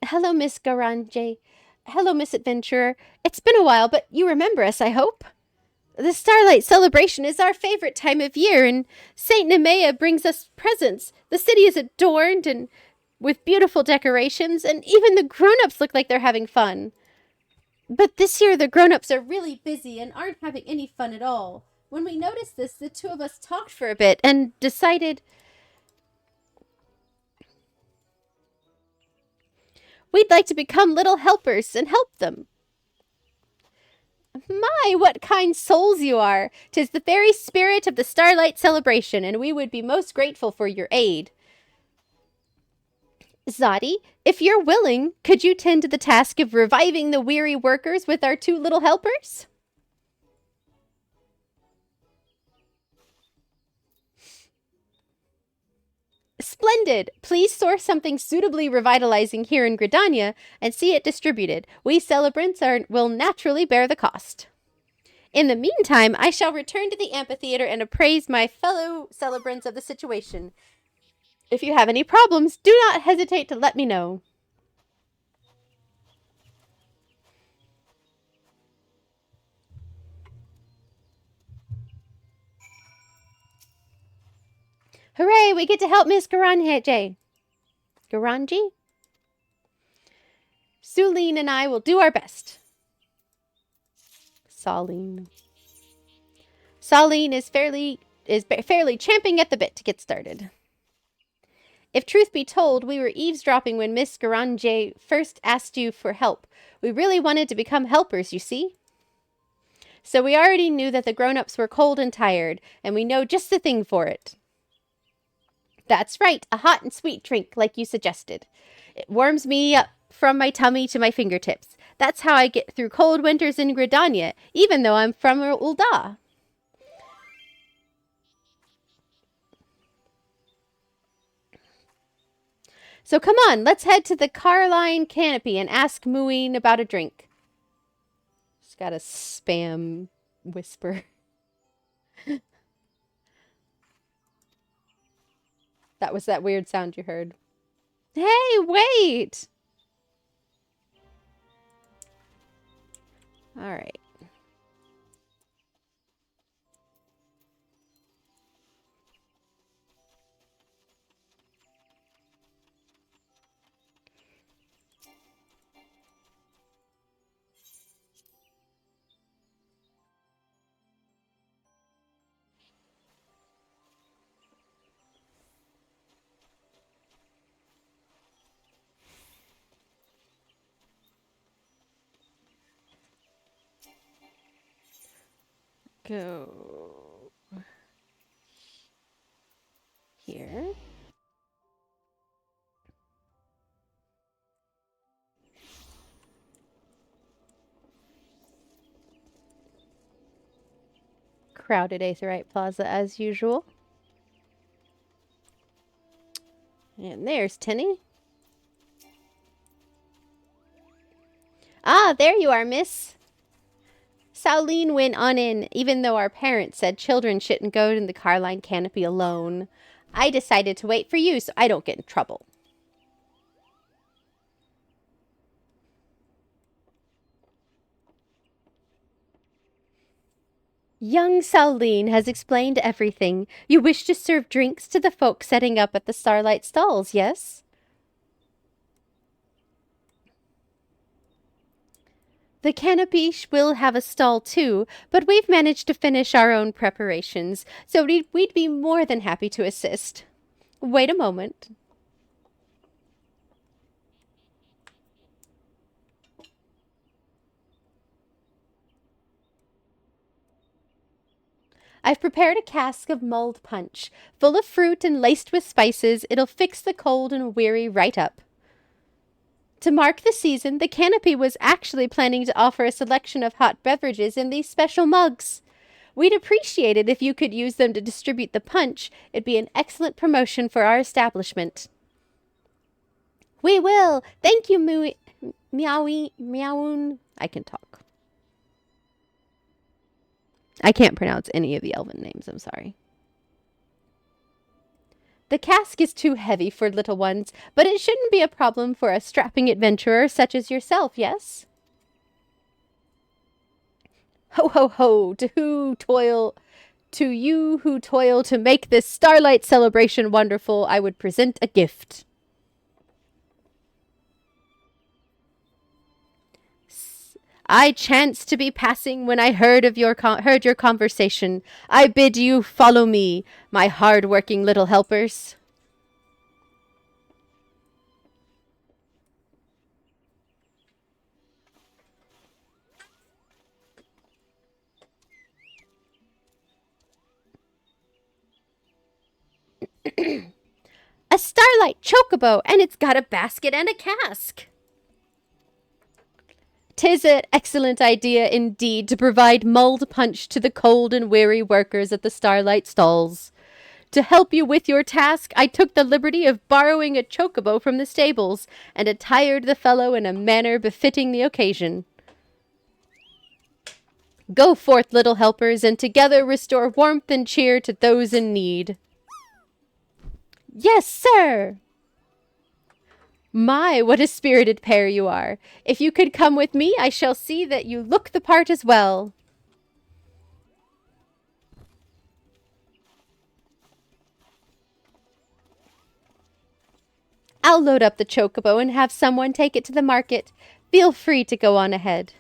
Hello, Miss Garanje. Hello, Miss Adventurer. It's been a while, but you remember us, I hope? The Starlight Celebration is our favorite time of year, and Saint Nemea brings us presents. The city is adorned and with beautiful decorations, and even the grown-ups look like they're having fun. But this year the grown-ups are really busy and aren't having any fun at all. When we noticed this, the two of us talked for a bit and decided we'd like to become little helpers and help them. My, what kind souls you are! 'Tis the very spirit of the Starlight Celebration, and we would be most grateful for your aid. Zadi, if you're willing, could you tend to the task of reviving the weary workers with our two little helpers? Splendid! Please source something suitably revitalizing here in Gridania and see it distributed. We celebrants will naturally bear the cost. In the meantime, I shall return to the amphitheater and appraise my fellow celebrants of the situation. If you have any problems, do not hesitate to let me know. Hooray, we get to help Miss Garanje. Garanji? Suline and I will do our best. Saline. Saline is fairly champing at the bit to get started. If truth be told, we were eavesdropping when Miss Garanje first asked you for help. We really wanted to become helpers, you see. So we already knew that the grown-ups were cold and tired, and we know just the thing for it. That's right, a hot and sweet drink, like you suggested. It warms me up from my tummy to my fingertips. That's how I get through cold winters in Gridania, even though I'm from Ul'dah. So come on, let's head to the Carline Canopy and ask Mooine about a drink. She's got a spam whisper. That was that weird sound you heard. Hey, wait! All right. go here. Crowded Aetherite Plaza as usual. And there's Tinny. Ah, there you are, miss. Sauline went on in, even though our parents said children shouldn't go in the Carline canopy alone. I decided to wait for you so I don't get in trouble. Young Sauline has explained everything. You wish to serve drinks to the folk setting up at the Starlight Stalls, yes? The canopy will have a stall too, but we've managed to finish our own preparations, so we'd be more than happy to assist. Wait a moment. I've prepared a cask of mulled punch. Full of fruit and laced with spices, it'll fix the cold and weary right up. To mark the season, the canopy was actually planning to offer a selection of hot beverages in these special mugs. We'd appreciate it if you could use them to distribute the punch. It'd be an excellent promotion for our establishment. We will. Thank you, Meowoon. I can talk. I can't pronounce any of the elven names, I'm sorry. The cask is too heavy for little ones, but it shouldn't be a problem for a strapping adventurer such as yourself, yes? Ho, ho, ho, to you who toil to make this starlight celebration wonderful, I would present a gift. I chanced to be passing when I heard your conversation. I bid you follow me, my hard-working little helpers. A starlight chocobo, and it's got a basket and a cask. 'Tis an excellent idea indeed to provide mulled punch to the cold and weary workers at the Starlight Stalls. To help you with your task, I took the liberty of borrowing a chocobo from the stables, and attired the fellow in a manner befitting the occasion. Go forth, little helpers, and together restore warmth and cheer to those in need. Yes, sir! My, what a spirited pair you are. If you could come with me, I shall see that you look the part as well. I'll load up the chocobo and have someone take it to the market. Feel free to go on ahead.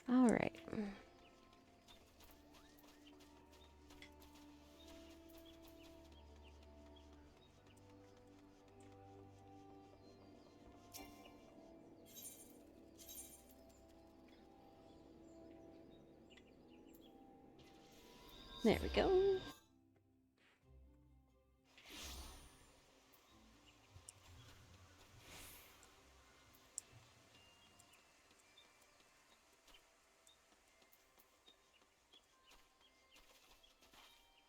All right. There we go.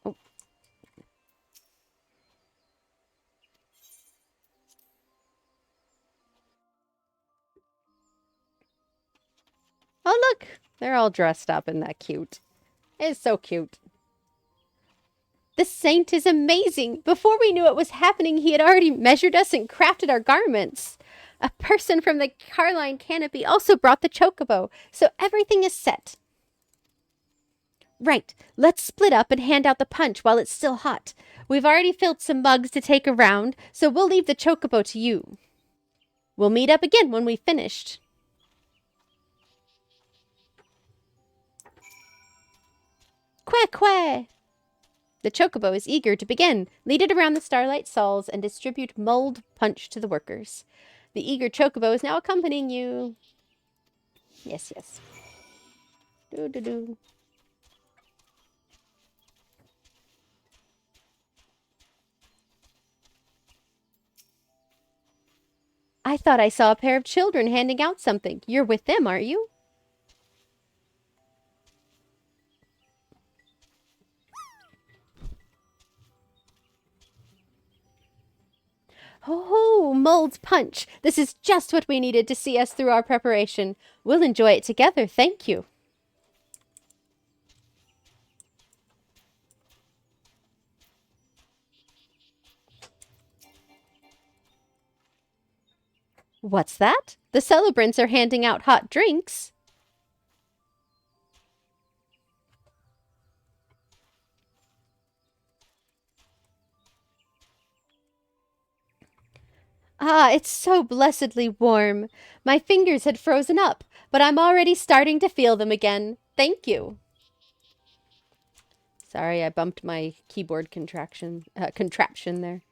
Oh. Oh, look! They're all dressed up and that cute. It's so cute. The saint is amazing! Before we knew it was happening, he had already measured us and crafted our garments. A person from the Carline canopy also brought the chocobo, so everything is set. Right, let's split up and hand out the punch while it's still hot. We've already filled some mugs to take around, so we'll leave the chocobo to you. We'll meet up again when we've finished. Quack, quack! The chocobo is eager to begin. Lead it around the starlight stalls and distribute mulled punch to the workers. The eager chocobo is now accompanying you. Yes, yes. Do-do-do. I thought I saw a pair of children handing out something. You're with them, aren't you? Oh, mulled punch. This is just what we needed to see us through our preparation. We'll enjoy it together, thank you. What's that? The celebrants are handing out hot drinks. Ah, it's so blessedly warm. My fingers had frozen up, but I'm already starting to feel them again. Thank you. Sorry, I bumped my keyboard contraption there.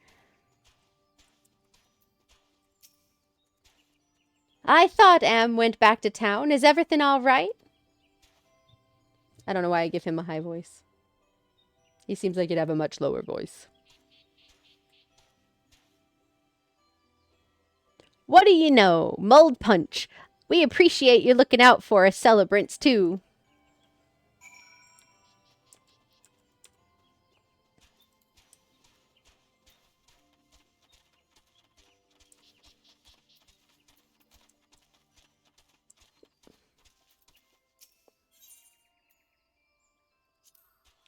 I thought Am went back to town. Is everything all right? I don't know why I give him a high voice. He seems like he'd have a much lower voice. What do you know? Mulled punch. We appreciate you looking out for us celebrants, too.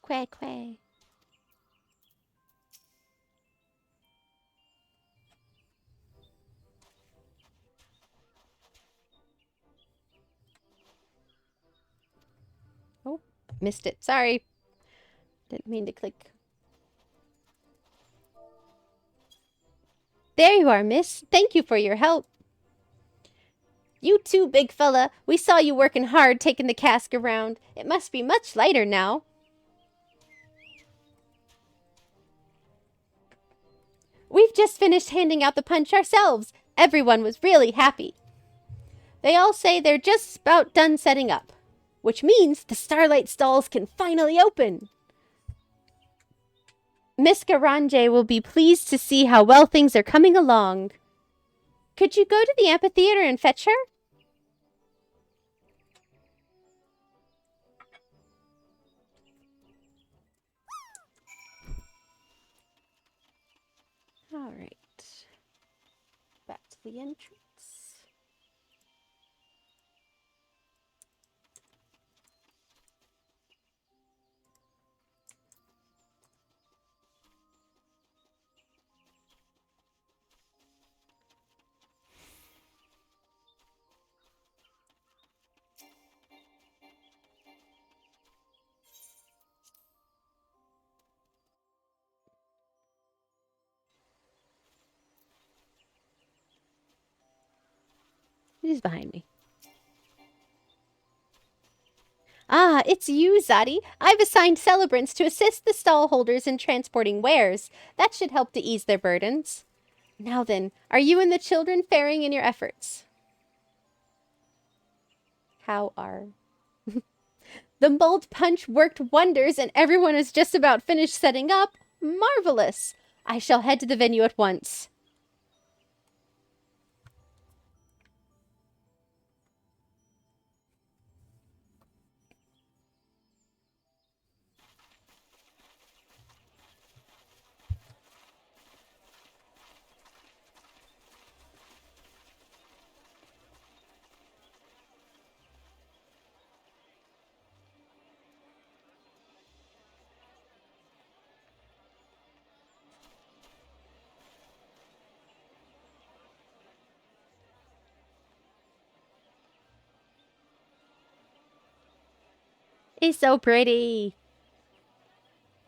Quack, quack. Oh, missed it. Sorry. Didn't mean to click. There you are, miss. Thank you for your help. You too, big fella. We saw you working hard taking the cask around. It must be much lighter now. We've just finished handing out the punch ourselves. Everyone was really happy. They all say they're just about done setting up, which means the starlight stalls can finally open. Miss Garanje will be pleased to see how well things are coming along. Could you go to the amphitheater and fetch her? All right. Back to the entrance. He's behind me. Ah, it's you, Zadi. I've assigned celebrants to assist the stall holders in transporting wares. That should help to ease their burdens. Now then, are you and the children faring in your efforts? How are? The mulled punch worked wonders and everyone is just about finished setting up. Marvelous! I shall head to the venue at once. It's so pretty.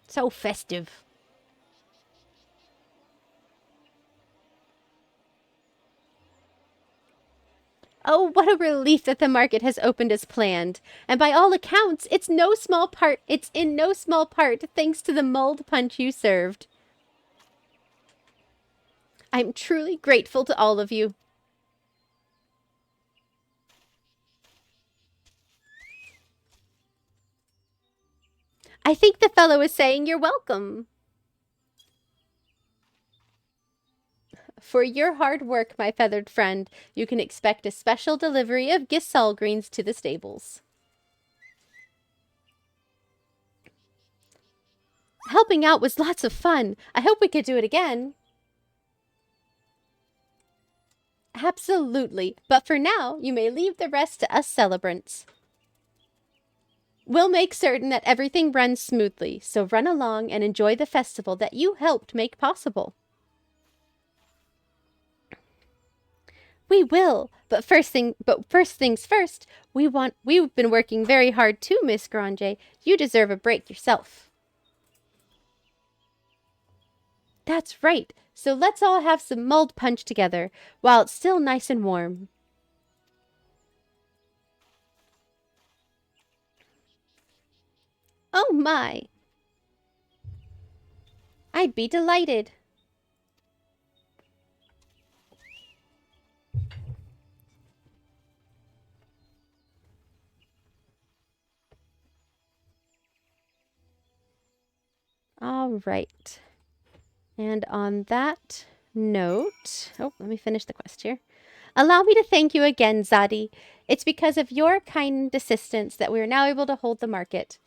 So festive. Oh, what a relief that the market has opened as planned. And by all accounts, it's in no small part thanks to the mulled punch you served. I'm truly grateful to all of you. I think the fellow is saying you're welcome. For your hard work, my feathered friend, you can expect a special delivery of Giselle greens to the stables. Helping out was lots of fun. I hope we could do it again. Absolutely, but for now, you may leave the rest to us celebrants. We'll make certain that everything runs smoothly, so run along and enjoy the festival that you helped make possible. We will, but first things first, we've been working very hard too, Miss Grande. You deserve a break yourself. That's right. So let's all have some mulled punch together while it's still nice and warm. Oh my! I'd be delighted. All right. And on that note, let me finish the quest here. Allow me to thank you again, Zadi. It's because of your kind assistance that we are now able to hold the market.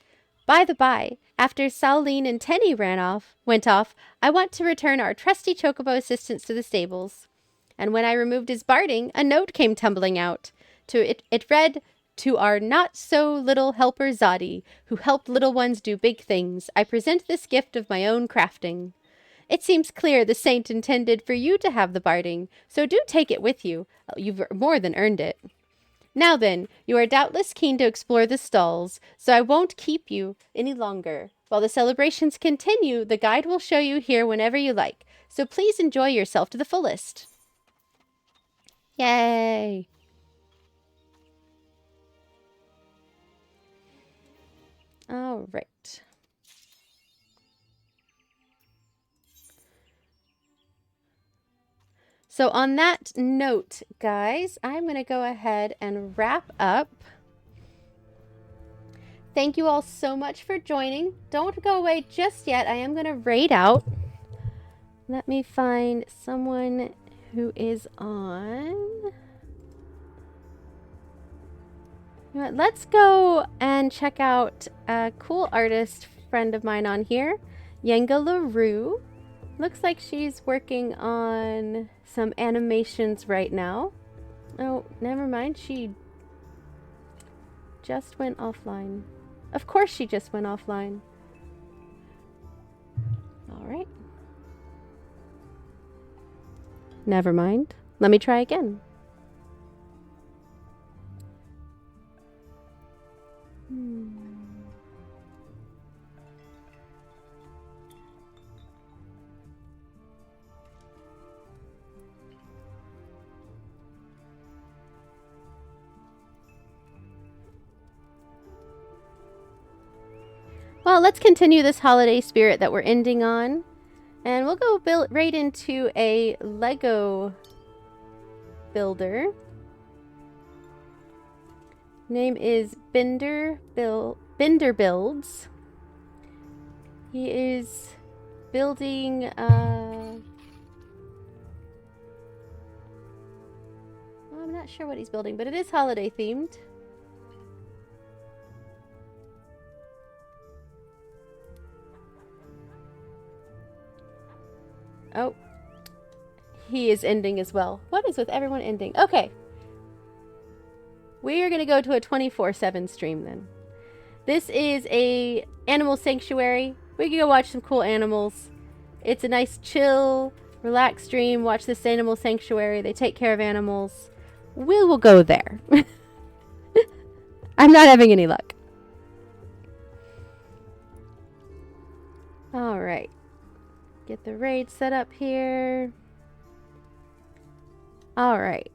By the by, after Sauline and Tenny went off, I want to return our trusty chocobo assistants to the stables. And when I removed his barding, a note came tumbling out. It read, "To our not-so-little helper Zadi, who helped little ones do big things, I present this gift of my own crafting." It seems clear the saint intended for you to have the barding, so do take it with you. You've more than earned it. Now then, you are doubtless keen to explore the stalls, so I won't keep you any longer. While the celebrations continue, the guide will show you here whenever you like, so please enjoy yourself to the fullest. Yay! All right. So on that note, guys, I'm going to go ahead and wrap up. Thank you all so much for joining. Don't go away just yet. I am going to raid out. Let me find someone who is on. You know what? Let's go and check out a cool artist friend of mine on here, Yenga LaRue. Looks like she's working on some animations right now. Oh, never mind. She just went offline. Of course she just went offline. All right. Never mind. Let me try again. Well, let's continue this holiday spirit that we're ending on. And we'll go right into a Lego builder. Name is Bender Builds. He is building I'm not sure what he's building, but it is holiday themed. Oh, he is ending as well. What is with everyone ending? Okay. We are going to go to a 24/7 stream then. This is a animal sanctuary. We can go watch some cool animals. It's a nice chill, relaxed stream. Watch this animal sanctuary. They take care of animals. We will go there. I'm not having any luck. All right. Get the raid set up here. All right.